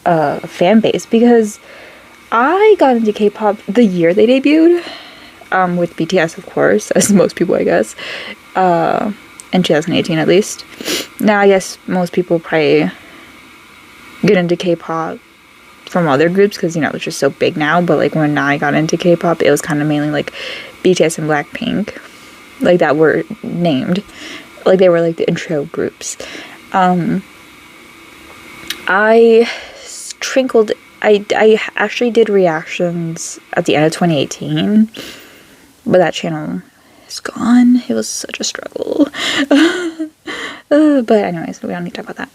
[SPEAKER 1] fan base because I got into K-pop the year they debuted, with BTS, of course, as most people, I guess, in 2018 at least. Now, I guess most people probably get into K-pop from other groups because, you know, it's just so big now. But, like, when I got into K-pop, it was kind of mainly, like, BTS and Blackpink, like, that were named. Like, they were, like, the intro groups. I actually did reactions at the end of 2018, but that channel is gone. It was such a struggle. But anyways, we don't need to talk about that.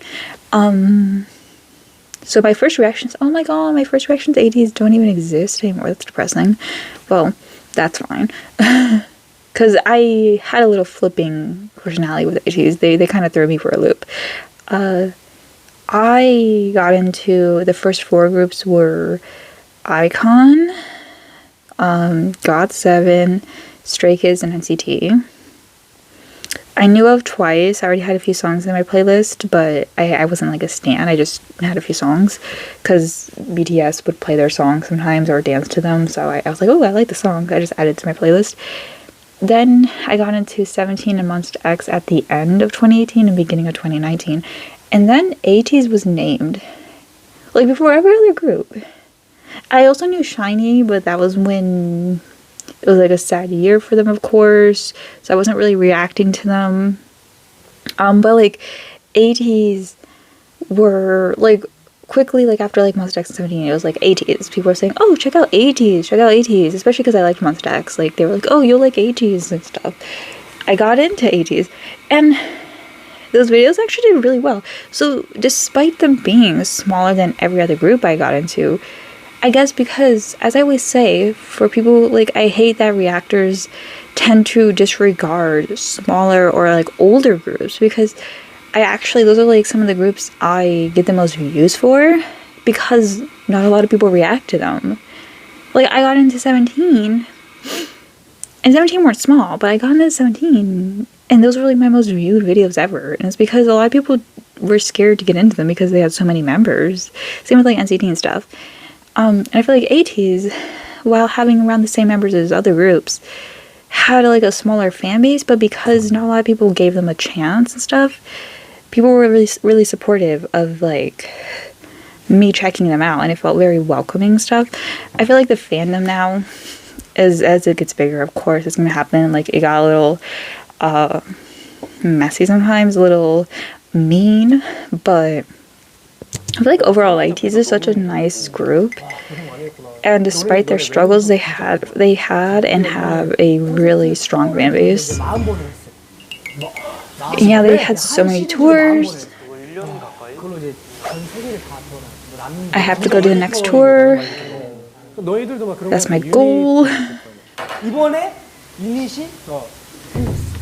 [SPEAKER 1] So my first reactions, oh my god, my first reactions to ATEEZ don't even exist anymore. That's depressing. Well, that's fine. Because I had a little flipping personality with ATEEZ. They kind of threw me for a loop. I got into the first 4 groups were iKON, GOT7, Stray Kids, and NCT. I knew of Twice. I already had a few songs in my playlist, but I wasn't like a stan. I just had a few songs because BTS would play their songs sometimes or dance to them. So I was like, oh, I like the song. I just added to my playlist. Then I got into 17 and Monsta X at the end of 2018 and beginning of 2019. And then ATEEZ was named, like, before every other group. I also knew SHINee, but that was when it was, like, a sad year for them, of course. So I wasn't really reacting to them. But, like, ATEEZ were, like, quickly, like, after, like, Monsta X and 17, it was, like, ATEEZ. People were saying, oh, check out ATEEZ, check out ATEEZ. Especially because I liked Monsta X. Like, they were like, oh, you'll like ATEEZ and stuff. I got into ATEEZ. And those videos actually did really well. So despite them being smaller than every other group I got into, I guess because, as I always say, for people, like, I hate that reactors tend to disregard smaller or, like, older groups, because those are, like, some of the groups I get the most views for, because not a lot of people react to them. Like, I got into 17, and 17 weren't small, but I got into 17, and those were, like, my most viewed videos ever. And it's because a lot of people were scared to get into them because they had so many members. Same with, like, NCT and stuff. And I feel like ATEEZ, while having around the same members as other groups, had, like, a smaller fan base, but because not a lot of people gave them a chance and stuff, people were really, really supportive of, like, me checking them out, and it felt very welcoming and stuff. I feel like the fandom now, as it gets bigger, of course, it's gonna happen. Like, it got a little messy sometimes, a little mean, but I feel like overall ATEEZ is such a nice group,
[SPEAKER 2] 고생 많이 했구나.
[SPEAKER 1] and despite their struggles, they had and have a really strong fan base.
[SPEAKER 2] 40번을 했어.
[SPEAKER 1] Yeah, they had so many tours.
[SPEAKER 5] 그거 1년 가까이?
[SPEAKER 4] 그걸로 이제 전 세계를 다 돌아. 뭐 남.
[SPEAKER 1] I have to go to the next tour.
[SPEAKER 2] 너희들도 막 그런
[SPEAKER 1] That's
[SPEAKER 2] 거
[SPEAKER 1] my goal.
[SPEAKER 4] 이번에 유닛이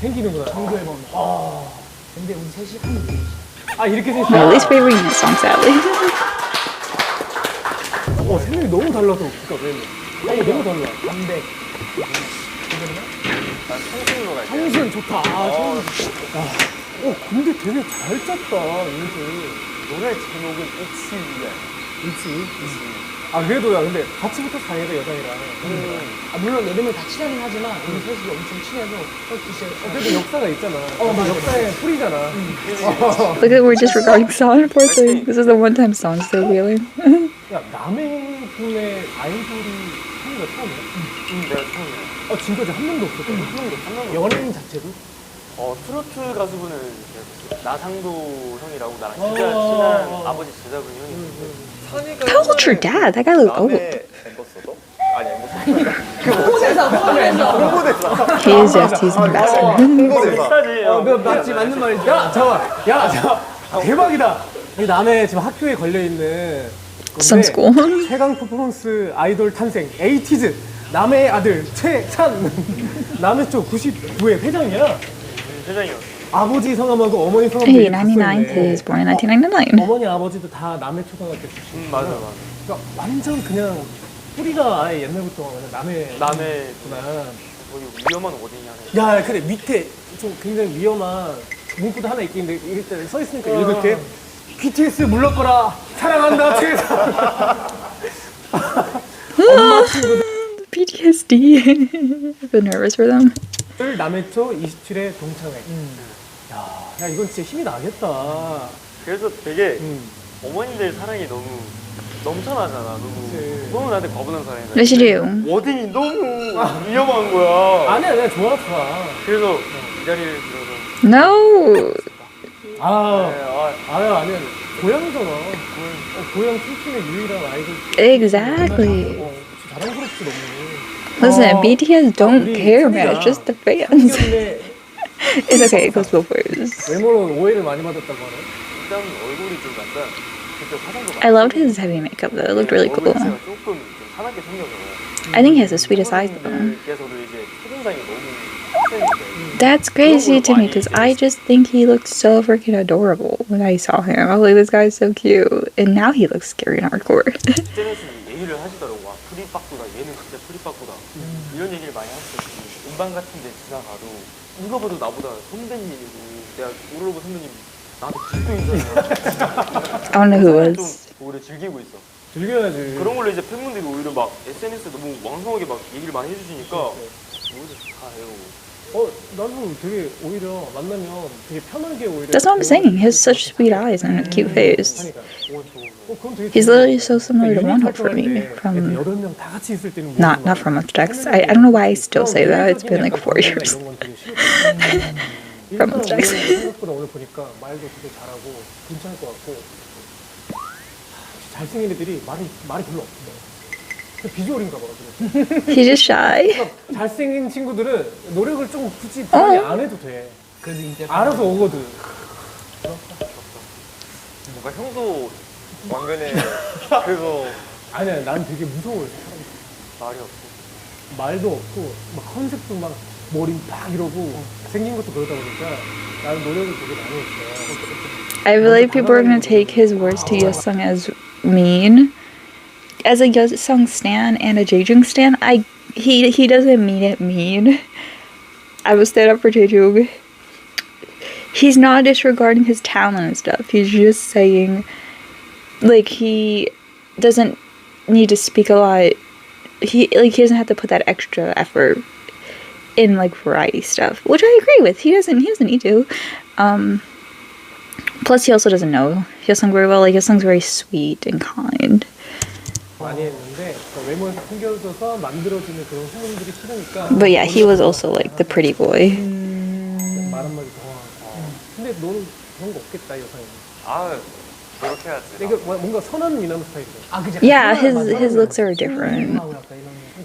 [SPEAKER 2] 생기는구나.
[SPEAKER 4] 정규 앨범. 근데 우리 셋이 한 유닛.
[SPEAKER 2] 아 이렇게
[SPEAKER 1] My
[SPEAKER 2] 생겼어.
[SPEAKER 1] least favorite unit song, sadly.
[SPEAKER 2] 생각이 너무 달라서 그니까 왜? 아니 너무 달라.
[SPEAKER 4] 담백.
[SPEAKER 3] 난 청순으로 갈게.
[SPEAKER 2] 청순 좋다. 근데 되게 잘 짰다 유닛을.
[SPEAKER 3] 노래 제목은 ATEEZ.
[SPEAKER 2] 있지. 아 그래도 야 근데 같이 붙어서 다행이다 여자애랑.
[SPEAKER 4] 아, 물론 여름에 다 친하긴 하지만 우리 셋이 엄청 친해서
[SPEAKER 2] 그래도 역사가 있잖아. 맞아, 역사의 뿌리잖아.
[SPEAKER 1] Look at we're disregarding Song poor thing. This is the one time Song's still wheeling.
[SPEAKER 2] 야 남의 분의 아이돌이 하는 거 처음이야?
[SPEAKER 5] 내가 처음이야.
[SPEAKER 2] 진짜 한 명도 없었거든.
[SPEAKER 5] 한 명도
[SPEAKER 2] 연예인 자체도?
[SPEAKER 5] 트로트 가수분은 나상도 형이라고 나랑 진짜 친한 아버지 제자분이 형이 있는데
[SPEAKER 1] How old's your dad? That guy looked old.
[SPEAKER 3] 남의 엠버서더? 아니 엠버서더.
[SPEAKER 2] 홍보대사.
[SPEAKER 1] He is FT's ambassador.
[SPEAKER 3] 홍보대사.
[SPEAKER 2] 맞지 맞는 말이지. 야 잠깐. 대박이다. 이 남의 지금 학교에 걸려 있는
[SPEAKER 1] Some school.
[SPEAKER 2] 최강 퍼포먼스 아이돌 탄생 에이티즈 남의 아들 최찬 남의 쪽 99회 회장이야.
[SPEAKER 5] 회장이요.
[SPEAKER 2] 아버지 성함하고 어머니 성함도
[SPEAKER 1] Hey,
[SPEAKER 2] 이렇게
[SPEAKER 1] 99.
[SPEAKER 2] 붙어있네.
[SPEAKER 1] He was born in 1999.
[SPEAKER 2] 어머니 아버지도 다 남의 초등학교 출신.
[SPEAKER 5] 맞아.
[SPEAKER 2] 그러니까 완전 그냥 뿌리가 아예 옛날부터 그냥 남의
[SPEAKER 5] 남의
[SPEAKER 2] 구나.
[SPEAKER 5] 거기 위험한 어딘가네.
[SPEAKER 2] 야, 근데 밑에 좀 굉장히 위험한 문구도 하나 있긴데 이럴 때 써 있으니까 읽을게. BTS 물러거라 사랑한다 최선. 엄마 친구들
[SPEAKER 1] PTSD. I feel nervous for them.
[SPEAKER 2] 남의 초 27회 동창회. 야, 이건 진짜 힘이 나겠다.
[SPEAKER 5] 그래서 되게
[SPEAKER 2] 음.
[SPEAKER 5] 어머님들 사랑이 너무 넘쳐나잖아.
[SPEAKER 2] 그치.
[SPEAKER 5] 너무 나한테 과분한 사랑이잖아.
[SPEAKER 1] What should you do?
[SPEAKER 5] 워딩이 너무 위험한 거야.
[SPEAKER 2] 아니야, 내가 좋아.
[SPEAKER 5] 그래서 이 자리를 빌어서
[SPEAKER 1] No.
[SPEAKER 2] 아니야. 고향이잖아. 고향 출신의 유일한 아이돌.
[SPEAKER 1] Exactly.
[SPEAKER 2] 자랑스럽지 너무.
[SPEAKER 1] Listen, BTS don't care, man. It's just the fans.
[SPEAKER 2] 때문에
[SPEAKER 1] It's okay. It goes both ways.
[SPEAKER 2] 외모로 오해를 많이 받았다고 하네.
[SPEAKER 5] 일단 얼굴이 좀 약간 그때 화장도
[SPEAKER 1] I loved his heavy makeup though. It looked really cool.
[SPEAKER 5] 제가 조금 좀 환하게 생겨서
[SPEAKER 1] I think he has the sweetest eyes though.
[SPEAKER 5] 분들께서도 이제 첫인상이 너무 빡세는데
[SPEAKER 1] That's crazy to me because I just think he looked so freaking adorable when I saw him. I was like, this guy's so cute. And now he looks scary and hardcore.
[SPEAKER 5] 스테레스는 얘기를 하시더라고. 와 프리빠꾸다. 얘는 진짜 프리빠꾸다. 이런 얘기를 많이 하셨어요. 음반 같은 데 지나가도 누가 봐도 나보다 선배님이고 내가 오로로브 선배님 나한테 질투인잖아요.
[SPEAKER 1] I don't know who
[SPEAKER 5] 좀
[SPEAKER 1] was.
[SPEAKER 5] 오히려 즐기고 있어.
[SPEAKER 2] 즐겨야지.
[SPEAKER 5] 그런 걸로 이제 팬분들이 오히려 막 SNS에 너무 왕성하게 막 얘기를 많이 해주시니까 오히려 좋다 이러고.
[SPEAKER 2] 나는 되게 오히려 만나면 되게 편하게 오히려.
[SPEAKER 1] That's what I'm saying. He has such sweet eyes and a cute face.
[SPEAKER 2] 하니까. 그럼 되게
[SPEAKER 1] He's literally so similar to
[SPEAKER 2] 유닛
[SPEAKER 1] One Hope for
[SPEAKER 2] 활동할
[SPEAKER 1] me
[SPEAKER 2] 때
[SPEAKER 1] from
[SPEAKER 2] 여덟 명 다 같이 있을 때는
[SPEAKER 1] not from Monster X. I don't know why I still say that. It's been like 4 years. From Monster X.
[SPEAKER 2] 생각보다 오늘 보니까 말도 되게 잘하고 괜찮을 것 같고 잘생긴 애들이 말이 별로 없어. 비주얼인가 봐.
[SPEAKER 1] He's just shy.
[SPEAKER 2] 잘생긴 친구들은 노력을 좀 굳이 많이 안 해도 돼.
[SPEAKER 4] 그래도 이제
[SPEAKER 2] 알아서 오거든.
[SPEAKER 3] 뭔가 형도 왕년에 그래서
[SPEAKER 2] 아니야, 난 되게 무서워요.
[SPEAKER 5] 말이 없어.
[SPEAKER 2] 말도 없고 막 컨셉도 막 머리 막 이러고 생긴 것도 그러다 보니까 나는 노력을 되게 많이 했어.
[SPEAKER 1] I believe people are going to take his words to Yesung as mean. As a Yesung stan and a Jaejung stan, he doesn't mean it mean. I will stand up for Jaejung. He's not disregarding his talent and stuff. He's just saying, like, he doesn't need to speak a lot. He doesn't have to put that extra effort in like variety stuff, which I agree with. He doesn't need to. Plus, he also doesn't know Hyesung very well. Like, Hyesung's very sweet and kind.
[SPEAKER 2] 많이 했는데 외모에서 숨겨져서 만들어지는 그런 소문들이 싫으니까.
[SPEAKER 1] But yeah, he was also like the pretty boy.
[SPEAKER 2] 말 한마디 더 하고. 근데 너는 그런 거 없겠다, 여성이.
[SPEAKER 3] 노력해야지.
[SPEAKER 2] 이게 뭔가 선한 미남 스타일이죠.
[SPEAKER 4] 아, 그치.
[SPEAKER 1] Yeah, his looks are different.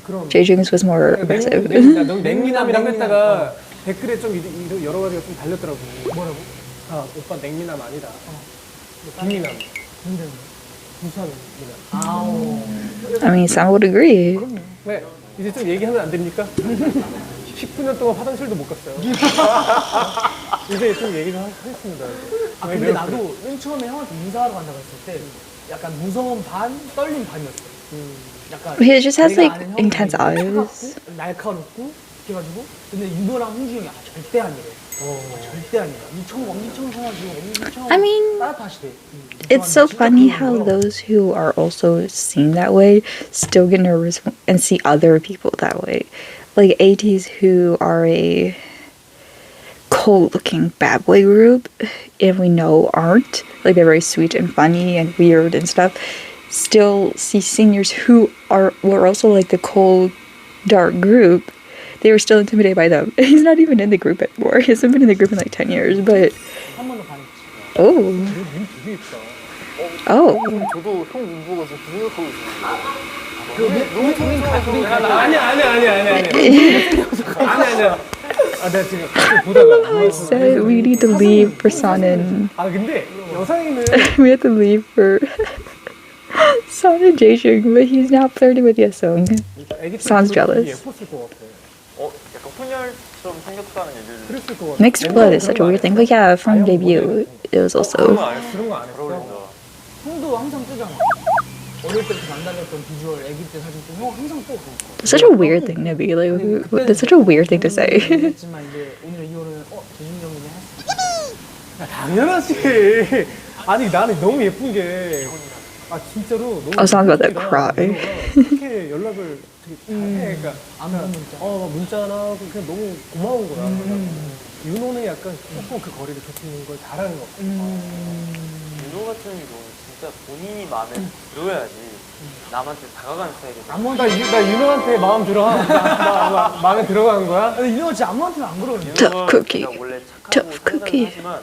[SPEAKER 2] 그런
[SPEAKER 1] Jaejung's was more aggressive.
[SPEAKER 2] 냉미남이라고 했다가 댓글에 좀 여러 가지가 좀 달렸더라고.
[SPEAKER 4] 뭐라고?
[SPEAKER 2] 아, 오빠 냉미남 아니다. 비미남.
[SPEAKER 4] 근데
[SPEAKER 2] 부산 미남.
[SPEAKER 4] 아우.
[SPEAKER 1] I mean, some would agree.
[SPEAKER 2] 네, 이제 좀 얘기하면 안 됩니까? 19년 동안 화장실도 못 갔어요. 이제 좀 얘기 좀 하겠습니다.
[SPEAKER 4] 아, 근데 나도 맨 처음에 형한테 인사하러 간다고 했을 때 약간 무서운 반, 떨림 반이었어. 약간
[SPEAKER 1] He just has,
[SPEAKER 4] 내가
[SPEAKER 1] like,
[SPEAKER 4] 아는 형이
[SPEAKER 1] intense
[SPEAKER 4] 되게
[SPEAKER 1] eyes.
[SPEAKER 4] 차갑고, 날카롭고 이래가지고 근데 윤호랑 홍준이 형이 절대 아니래. 절대 아니야. 엄청 성하시고 엄청
[SPEAKER 1] I mean,
[SPEAKER 4] 따뜻하시대.
[SPEAKER 1] It's so funny how those who are also seen that way still get nervous and see other people that way. Like ATEEZ, who are a cold-looking bad boy group, and we know aren't. Like, they're very sweet and funny and weird and stuff. Still see seniors who were also like the cold, dark group. They were still intimidated by them. He's not even in the group anymore. He hasn't been in the group in like 10 years, but...
[SPEAKER 4] 한 번도 반했지.
[SPEAKER 1] Oh.
[SPEAKER 2] 눈 되게 예쁘다.
[SPEAKER 1] Oh.
[SPEAKER 3] 저도 형 눈 보고 지금 그 생각하고 있어요.
[SPEAKER 2] 우리 아니야. 아, 내가 지금 보다가.
[SPEAKER 1] Said we need to leave for Sun and...
[SPEAKER 2] 아, 근데 여상이는
[SPEAKER 1] we have to leave for Sun and Jaejung, but he's now flirting with Yesung.
[SPEAKER 2] 애기 때
[SPEAKER 1] Sounds jealous.
[SPEAKER 2] 예뻤을 것 같아.
[SPEAKER 3] 약간 혼혈처럼 생겼다는 얘기를.
[SPEAKER 2] 그랬을 것 같아.
[SPEAKER 1] Mixed blood is such a weird thing, but yeah, from debut, it was
[SPEAKER 3] 그런
[SPEAKER 1] also...
[SPEAKER 3] 거 안 했어.
[SPEAKER 2] 그런 거 안
[SPEAKER 3] 잘
[SPEAKER 2] 했어.
[SPEAKER 3] 어울린다.
[SPEAKER 4] 형도 항상 뜨잖아. 어릴 때부터 만나봤던 비주얼, 애기 때 사진 또 형 항상 또 그거.
[SPEAKER 1] It's such a weird thing to be, like, that's such a weird thing to say.
[SPEAKER 4] 했지만 이제 오늘 이후로는 재준이 형이네 했어.
[SPEAKER 2] 야, 당연하지. 아니, 나는 너무 예쁜 게. 아, 진짜로 너무.
[SPEAKER 1] I was about to cry.
[SPEAKER 2] 이렇게 연락을 되게 잘해. 그러니까.
[SPEAKER 4] 아무 문자.
[SPEAKER 2] 문자나 하고 그냥 너무 고마운 거야. 윤호는 약간 조금 그 거리를 좁히는 걸 잘하는 것 같아.
[SPEAKER 5] 윤호 같은 경우는 진짜 본인이 마음에 들어야지 남한테 다가가는 스타일이에요.
[SPEAKER 2] 나 윤호한테 마음 들어. 나 마음에 들어가는 거야?
[SPEAKER 4] 근데 윤호가 진짜 아무한테도 안 그러는데.
[SPEAKER 1] Tough cookie.
[SPEAKER 5] 그냥 원래 착하고
[SPEAKER 1] Tough cookie.
[SPEAKER 5] 하지만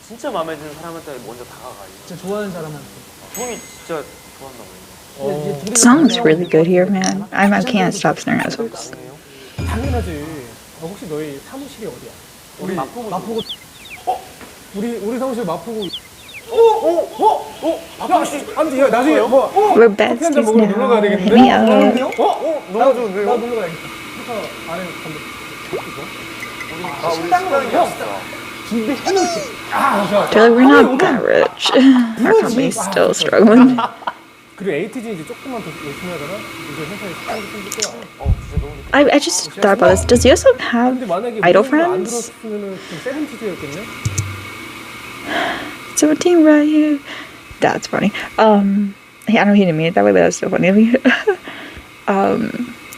[SPEAKER 5] 진짜 마음에 드는 사람한테 먼저 다가가요.
[SPEAKER 4] 진짜 좋아하는 사람한테.
[SPEAKER 5] 형이 진짜 좋았나 봐요.
[SPEAKER 1] The song is really good here, man. I can't stop staring at songs.
[SPEAKER 2] 당연하지. 혹시 너희 사무실이 어디야?
[SPEAKER 5] 우리 마포구
[SPEAKER 2] 우리 사무실 마포구. 아무튼 야, 나중에 뭐
[SPEAKER 1] We're
[SPEAKER 2] 커피 한잔
[SPEAKER 1] besties
[SPEAKER 2] 먹으러 놀러 가야
[SPEAKER 1] now.
[SPEAKER 2] 되겠는데?
[SPEAKER 1] Hit me up.
[SPEAKER 2] 너무 좋은데? 나 놀러 가야겠다. 회사 안에 건데.
[SPEAKER 3] 우리 식당으로 형.
[SPEAKER 2] 준비해놓을게. 좋아.
[SPEAKER 1] They're like, we're not that rich. Our company's still struggling.
[SPEAKER 2] 그리고 ATEEZ 이제 조금만 더 열심히 하잖아? 이제 회사에 식당도 생길 거야.
[SPEAKER 5] 진짜 너무
[SPEAKER 1] I just thought about this. Does Yesung have
[SPEAKER 2] 근데 만약에
[SPEAKER 1] idol
[SPEAKER 2] 안
[SPEAKER 1] friends?
[SPEAKER 2] 들었으면은 좀 세븐티즈였겠네?
[SPEAKER 1] 17 right here. That's funny. I know he didn't mean it that way, but that's so funny of me.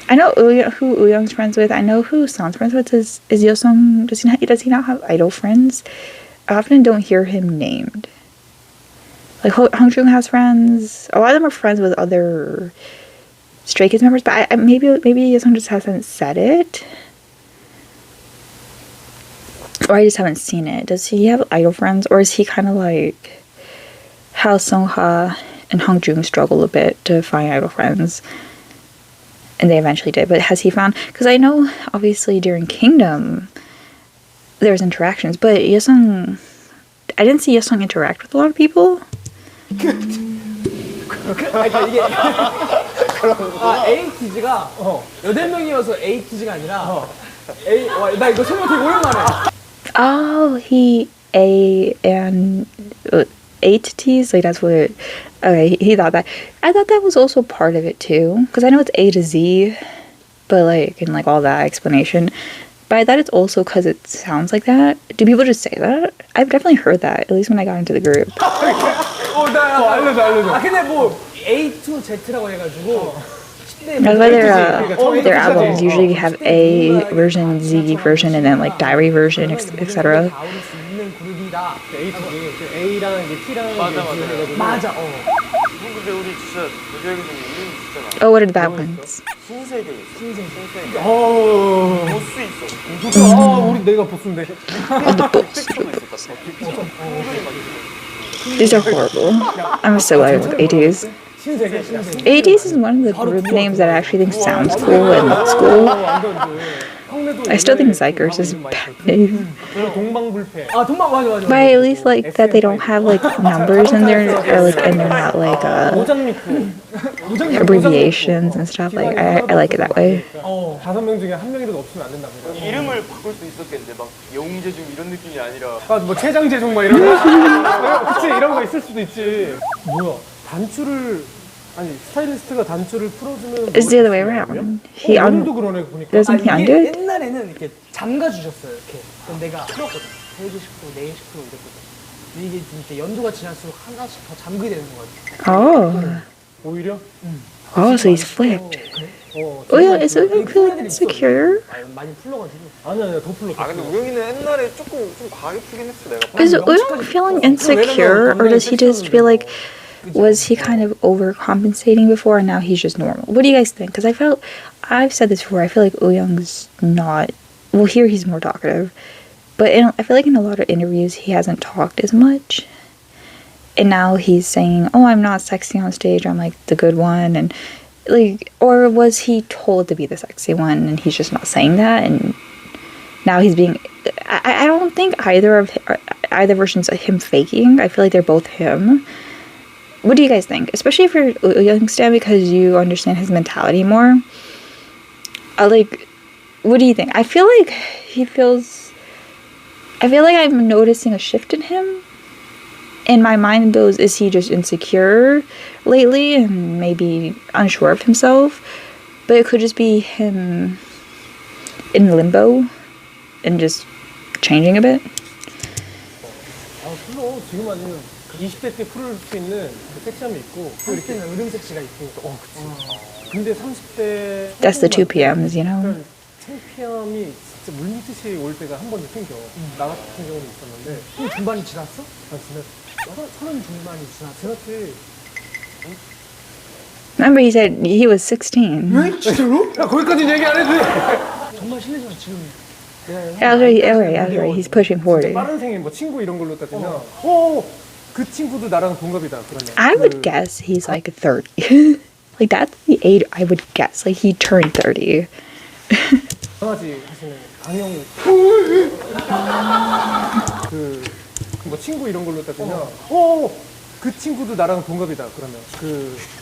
[SPEAKER 1] I know who Uyoung's friends with. I know who Sun's friends with. Is Yesung? Does he not have idol friends? I often don't hear him named. Like Hongjoong has friends. A lot of them are friends with other Stray Kids members, but maybe Yesung just hasn't said it. Or I just haven't seen it. Does he have idol friends? Or is he kind of like how Sungha and Hongjoong struggled a bit to find idol friends? And they eventually did. But has he found... Because I know, obviously, during Kingdom, there's interactions. But Yesung... I didn't see Yesung interact with a lot of people.
[SPEAKER 4] ATEEZ가 8명이어서 ATEEZ가 아니라 나 이거 설명 되게 오랜만에.
[SPEAKER 1] Oh, he and ATEEZ, like that's what. Okay, he thought that. I thought that was also part of it too, because I know it's A to Z, but like and like all that explanation. But I thought it's also because it sounds like that. Do people just say that? I've definitely heard that, at least when I got into the group.
[SPEAKER 2] 알려줘.
[SPEAKER 4] 아 근데 뭐 A to Z라고 해가지고.
[SPEAKER 1] That's why their albums usually have A version, Z version, and then like diary version, etc.
[SPEAKER 2] A랑 이제 T랑
[SPEAKER 5] 맞아. 근데 우리 진짜 대학에서 이름 진짜 많아.
[SPEAKER 1] Oh, what are the bad ones?
[SPEAKER 5] 신세대. 보스 있어.
[SPEAKER 2] 우리 내가 보스인데.
[SPEAKER 1] Oh, the books.
[SPEAKER 5] 팩트도 있었다.
[SPEAKER 1] These are horrible. I'm so glad with ATEEZ.
[SPEAKER 2] 신세계.
[SPEAKER 1] ATEEZ is one of the group names that I actually think sounds cool in school. I still think Zykers is a bad name.
[SPEAKER 2] 동방불패.
[SPEAKER 4] 아 동방 맞아.
[SPEAKER 1] But I at least like that they don't have like numbers in there, or like, and they're not like abbreviations and stuff. Like I like it that way.
[SPEAKER 2] 5명 중에 1명이라도 없으면 안 된다고.
[SPEAKER 5] 이름을 바꿀 수 있었겠는데 막 영재중 이런 느낌이 아니라
[SPEAKER 2] 뭐 최장재종 막 이런 거. 그치, 이런 거 있을 수도 있지. 뭐야? 단추를 아니 스타일리스트가 단추를 풀어주면
[SPEAKER 1] It's the other way around. He
[SPEAKER 2] 오늘도 그러네 보니까.
[SPEAKER 1] doesn't he undo it?
[SPEAKER 4] 옛날에는 이렇게 잠가 주셨어요. 이렇게. 그럼 내가 풀었거든. 3개 10%, 4개 10% 이랬거든. 근데 이게 이렇게 연도가 지날수록 하나씩 더 잠그게 되는 것 같아.
[SPEAKER 1] Oh.
[SPEAKER 2] 오히려?
[SPEAKER 1] Oh, so he's flipped. Oh yeah, is Uyung feeling insecure?
[SPEAKER 4] 많이 풀러가지고.
[SPEAKER 2] 아니야, 더 풀러.
[SPEAKER 3] 아 근데 우영이는 옛날에 조금 좀 과하게 풀긴 했어 내가.
[SPEAKER 1] Is Uyung feeling insecure, or does he just feel like, was he kind of overcompensating before and now he's just normal? What do you guys think? Because I've said this before, I feel like Uyung's not, well here he's more talkative, but I feel like in a lot of interviews he hasn't talked as much. And now he's saying, oh, I'm not sexy on stage, I'm like the good one, and like, or was he told to be the sexy one and he's just not saying that, and now he's being, I don't think either versions of him faking. I feel like they're both him. What do you guys think? Especially if you're a young stan, because you understand his mentality more. Like, what do you think? I feel like I'm noticing a shift in him. And my mind goes, is he just insecure lately and maybe unsure of himself? But it could just be him in limbo and just changing a bit.
[SPEAKER 2] 풀어. 지금 아니면 20대 때 풀을 수 있는 그 섹시함이 있고,
[SPEAKER 4] 30대는 의름 섹시가 있고.
[SPEAKER 2] 그치. 근데 30대.
[SPEAKER 1] That's the 2 PMs, you know?
[SPEAKER 2] 창피함이 진짜 물밀듯이 올 때가 한 번도 생겨. 나 같은 경우는 있었는데.
[SPEAKER 4] 그 중반이 지났어?
[SPEAKER 2] 아, 지났지.
[SPEAKER 4] 30 중반이 지났지.
[SPEAKER 1] Remember he said he was 16.
[SPEAKER 2] 진짜로? 야, 거기까지는 얘기 안 해도 돼.
[SPEAKER 4] 정말 실례지만 지금
[SPEAKER 1] Alright, he's pushing 40.
[SPEAKER 2] 빠른 생일, 뭐 친구 이런 걸로 따지면, 그 친구도 나랑 동갑이다. 그러면.
[SPEAKER 1] I would guess he's like 30. Like that's the age I would guess. Like he turned 30.
[SPEAKER 2] 강아지 하시는 강영우. 뭐 친구 이런 걸로 따지면, 그 친구도 나랑 동갑이다. 그러면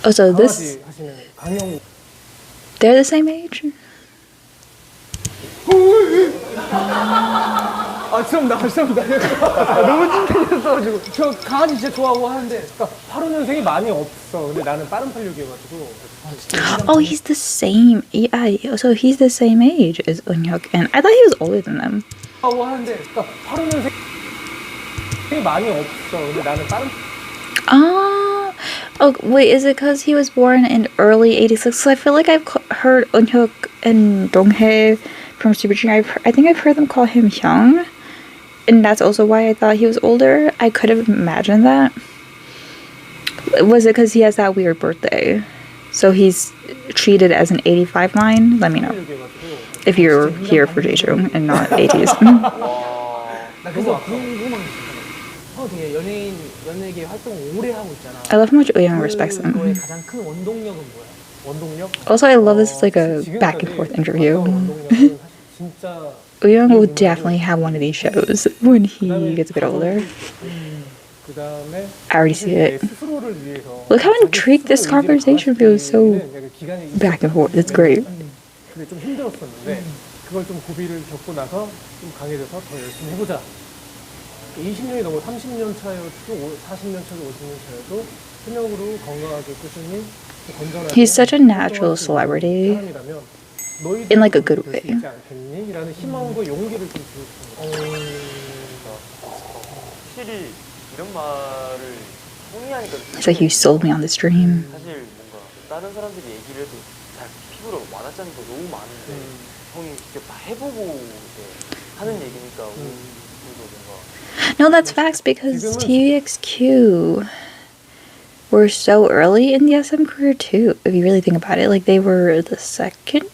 [SPEAKER 1] So
[SPEAKER 2] 강아지
[SPEAKER 1] this,
[SPEAKER 2] 하시는 강영우.
[SPEAKER 1] they're the same age?
[SPEAKER 2] 죄송합니다. 너무 찐텐이었어가지고.
[SPEAKER 4] 저 강아지 진짜 좋아하고 하는데.
[SPEAKER 2] 그러니까 85년생이 많이 없어. 근데 나는 빠른 86이어가지고.
[SPEAKER 1] Oh, he's the same. Yeah, so he's the same age as Eunhyuk, and I thought he was older than them.
[SPEAKER 2] 좋아하고 하는데, 그러니까 85년생이 많이 없어. 근데 나는 빠른.
[SPEAKER 1] Oh, wait, is it because he was born in early 86? So I feel like I've heard Eunhyuk and Donghae from Super Junior. I think I've heard them call him Hyung, and that's also why I thought he was older. I could have imagined that. Was it because he has that weird birthday? So he's treated as an 85 line? Let me know. If you're here for Jeju and not ATEEZ.
[SPEAKER 4] 나 그래서 궁금한 게 있어. 형 되게 연예계 활동 오래 하고 있잖아.
[SPEAKER 1] I love how much Euyang respects
[SPEAKER 4] 그거의
[SPEAKER 1] him.
[SPEAKER 4] 가장 큰 원동력은 뭐야?
[SPEAKER 2] 원동력?
[SPEAKER 1] Also, I love this is like a back and forth interview.
[SPEAKER 2] 원동력은 진짜.
[SPEAKER 1] Euyang will definitely have one of these shows when he gets a bit older.
[SPEAKER 2] 그다음에
[SPEAKER 1] I already see it.
[SPEAKER 2] 스스로를 위해서.
[SPEAKER 1] Look how intrigued this conversation feels. So back and forth. It's great.
[SPEAKER 2] 근데 좀 힘들었었는데 그걸 좀 고비를 겪고 나서 좀 강해져서 더 열심히 해보자. 20년이 넘어 30년 차여도 40년 차도 50년 차여도 현역으로 건강하게 꾸준히 건전하게.
[SPEAKER 1] He's such a natural celebrity. In like a good way.
[SPEAKER 2] 라는 희망과 용기를 좀 주고 싶은
[SPEAKER 5] 확실히 이런 말을 형이 하니까
[SPEAKER 1] It's like you sold me on this dream.
[SPEAKER 5] 사실 뭔가 다른 사람들이 얘기를 해도 잘 피부로 와닿지 않는 거 너무 많은데 형이 직접 다 해보고 이제 하는 얘기니까 우리도 뭔가
[SPEAKER 1] No, that's facts because TVXQ were so early in the SM career too. If you really think about it, like they were the second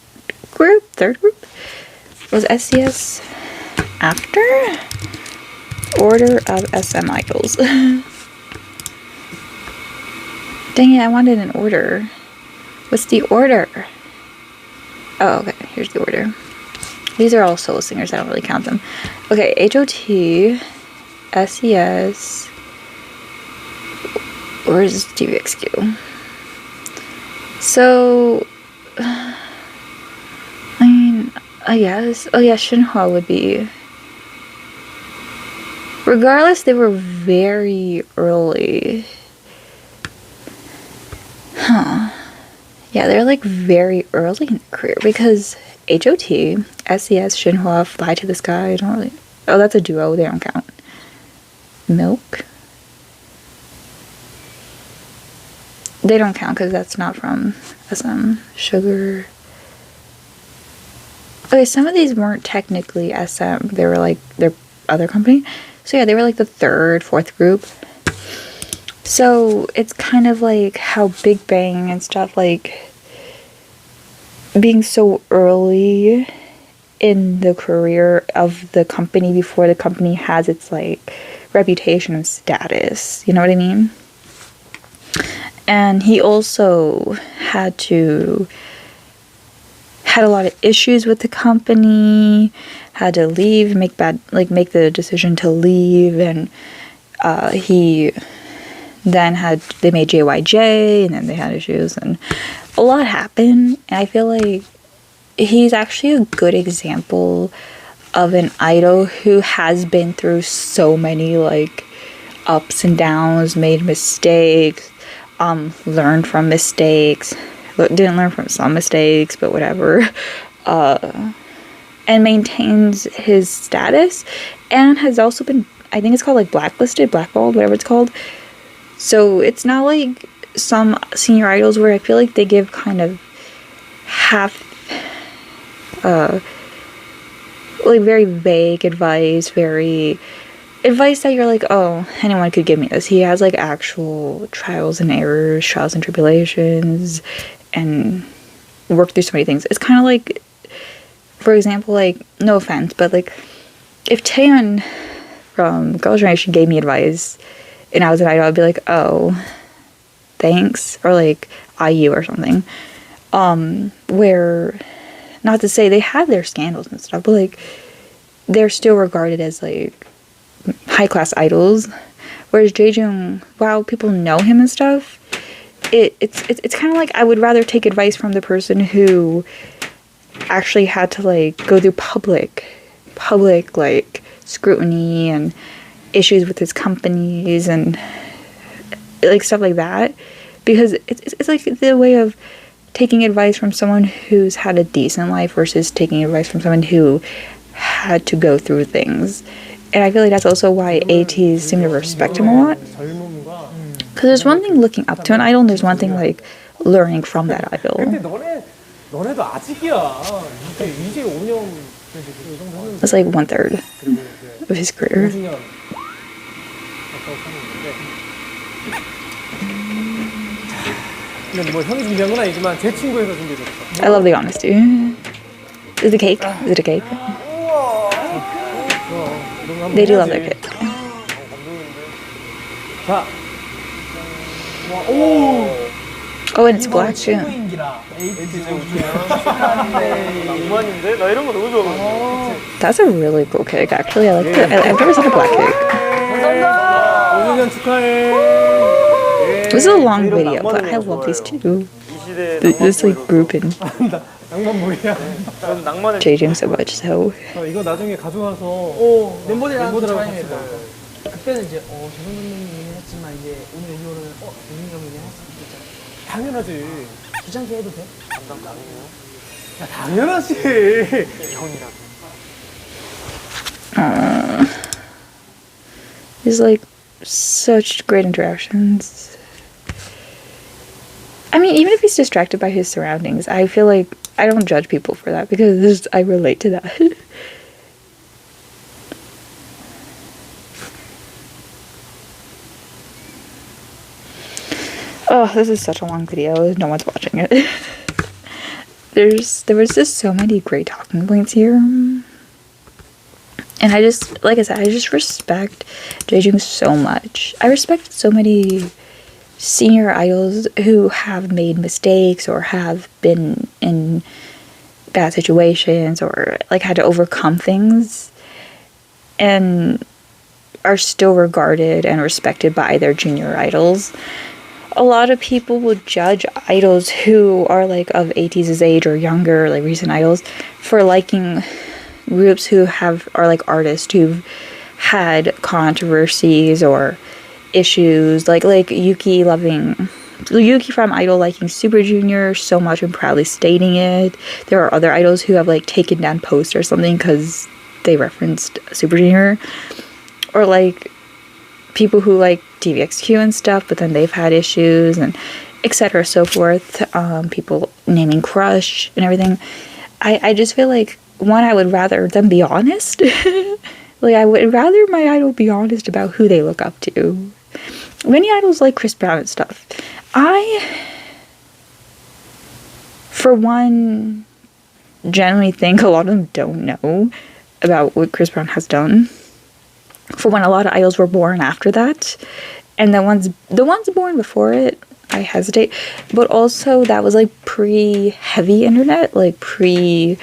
[SPEAKER 1] group, third group. Was SCS after Order of SM Idols? Dang it, I wanted an order. What's the order? Oh, okay, here's the order. These are all solo singers, I don't really count them. Okay, HOT, SES. Where's TVXQ? So, I mean, I guess. Oh yeah, Shinhwa would be. Regardless, they were very early. Huh. Yeah, they're like very early in their career because HOT, SES, Shinhwa, Fly to the Sky, I don't really. Oh, that's a duo, they don't count. Milk? They don't count because that's not from SM. Sugar. Okay, some of these weren't technically SM. They were like their other company. So yeah, they were like the third, fourth group. So it's kind of like how Big Bang and stuff, like being so early in the career of the company before the company has its like reputation and status. You know what I mean? And he also had a lot of issues with the company, had to leave, make the decision to leave, and he then they made JYJ, and then they had issues, and a lot happened. And I feel like he's actually a good example of an idol who has been through so many like ups and downs, made mistakes, learned from mistakes, didn't learn from some mistakes, but whatever, and maintains his status, and has also been, I think it's called like blacklisted, blackballed, whatever it's called. So it's not like some senior idols where I feel like they give kind of half, like very vague advice, advice that you're like, oh, anyone could give me this. He has like actual trials and errors, trials and tribulations, and worked through so many things. It's kind of like, for example, like, no offense, but like, if Taeyeon from Girls' Generation gave me advice and I was an idol, I'd be like, oh, thanks, or like IU or something. Where, not to say they have their scandals and stuff, but like, they're still regarded as like high class idols. Whereas Jaejung, while people know him and stuff, it's kind of like I would rather take advice from the person who actually had to like go through public like scrutiny and issues with his companies and like stuff like that, because it's like the way of taking advice from someone who's had a decent life versus taking advice from someone who had to go through things. And I feel like that's also why ATEEZ seem to respect him a lot. Because there's one thing looking up to an idol, and there's one thing like learning from that idol.
[SPEAKER 2] 근데 너네도 아직이야. 이제 5년
[SPEAKER 1] It's like 1/3 of his career.
[SPEAKER 2] 5주년 가까워 사는데. 근데 뭐 형이 준비한 건 아니지만 제 친구에서 준비해줬어.
[SPEAKER 1] I love the honesty. Is it a cake? Is it a cake? They do love their cake.
[SPEAKER 2] 자. 오.
[SPEAKER 1] Oh, and it's black too.
[SPEAKER 3] 낭만인데? 나 이런 거 너무 좋아하거든.
[SPEAKER 1] That's a really cool cake. Actually, I like it. I've never seen a black cake.
[SPEAKER 2] 5주년 축하해.
[SPEAKER 1] This is a long video, but I love these two. This like group and
[SPEAKER 2] 낭만 뭐야?
[SPEAKER 3] 난 낭만을
[SPEAKER 1] Jaejung so much. So
[SPEAKER 2] 이거 나중에 가져가서
[SPEAKER 4] 멤버들이랑
[SPEAKER 2] 멤버들하고
[SPEAKER 4] 촬영해
[SPEAKER 2] 같이
[SPEAKER 4] 봐.
[SPEAKER 2] 먹어요.
[SPEAKER 4] 그때는 이제 조선 선배님이 했지만 이제 오늘 이후로는 조민 형님이 할 수도 있잖아.
[SPEAKER 2] 당연하지.
[SPEAKER 4] 귀찮게 해도 돼?
[SPEAKER 2] 야, 당연하지.
[SPEAKER 1] it's like such great interactions. I mean, even if he's distracted by his surroundings, I feel like I don't judge people for that because I relate to that. Oh, this is such a long video. No one's watching it. There was just so many great talking points here. And I just, like I said, I just respect Jaejung so much. I respect so many senior idols who have made mistakes or have been in bad situations or like had to overcome things and are still regarded and respected by their junior idols. A lot of people will judge idols who are like of ATEEZ's age or younger, like recent idols, for liking groups who are like artists who've had controversies or issues, like Yuki from Idol liking Super Junior so much and proudly stating it. There are other idols who have like taken down posts or something because they referenced Super Junior, or like people who like TVXQ and stuff, but then they've had issues and etc. so forth. People naming crush and everything. I just feel like, one, I would rather them be honest. Like, I would rather my idol be honest about who they look up to. Many idols like Chris Brown and stuff. I, for one, generally think a lot of them don't know about what Chris Brown has done. For one, a lot of idols were born after that, and the ones born before it, I hesitate. But also, that was like pre-heavy internet, like pre-heavy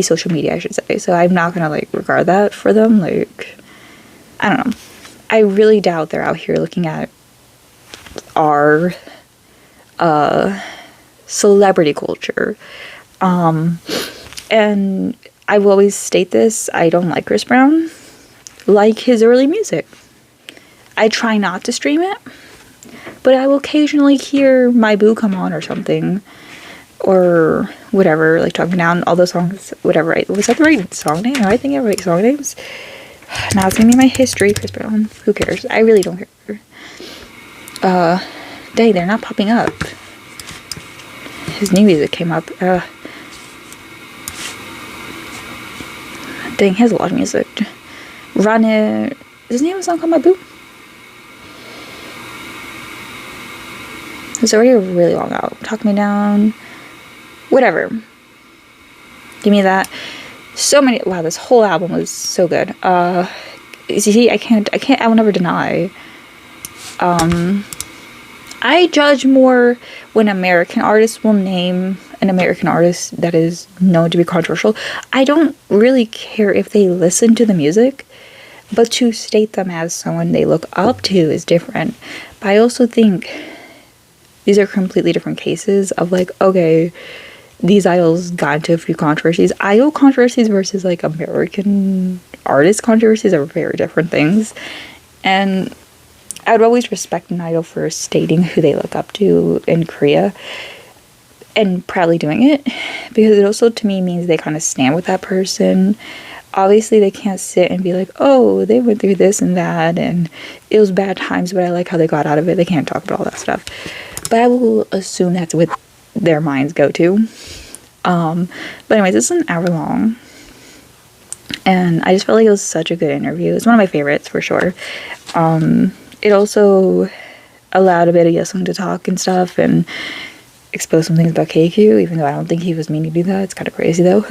[SPEAKER 1] social media, I should say. So I'm not gonna like regard that for them. Like, I don't know. I really doubt they're out here looking at our celebrity culture. And I will always state this: I don't like Chris Brown. Like his early music. I try not to stream it, but I will occasionally hear My Boo come on or something, or whatever, like Talking Down, all those songs, whatever. Was that the right song name? Am I thinking of the right song names? Now it's gonna be my history, Chris Brown. Who cares? I really don't care. Dang, they're not popping up. His new music came up. Dang, he has a lot of music. Run It. Doesn't he have a song called My Boo? It's already a really long out. Talk Me Down. Whatever. Give me that. So many. Wow, this whole album was so good. See, I will never deny. I judge more when American artists will name an American artist that is known to be controversial. I don't really care if they listen to the music, but to state them as someone they look up to is different. But I also think these are completely different cases of like, okay, these idols got into a few controversies. Idol controversies versus like American artist controversies are very different things. And I would always respect an idol for stating who they look up to in Korea and proudly doing it, because it also to me means they kind of stand with that person. Obviously they can't sit and be like, oh, they went through this and that and it was bad times, but I like how they got out of it. They can't talk about all that stuff, but I will assume that's what their minds go to. But anyways, this is an hour long and I just felt like it was such a good interview. It's one of my favorites for sure. It also allowed a bit of Yesung to talk and stuff and expose some things about KQ, even though I don't think he was meaning to do that. It's kind of crazy though.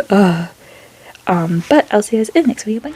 [SPEAKER 1] But I'll see you guys in the next video. Bye.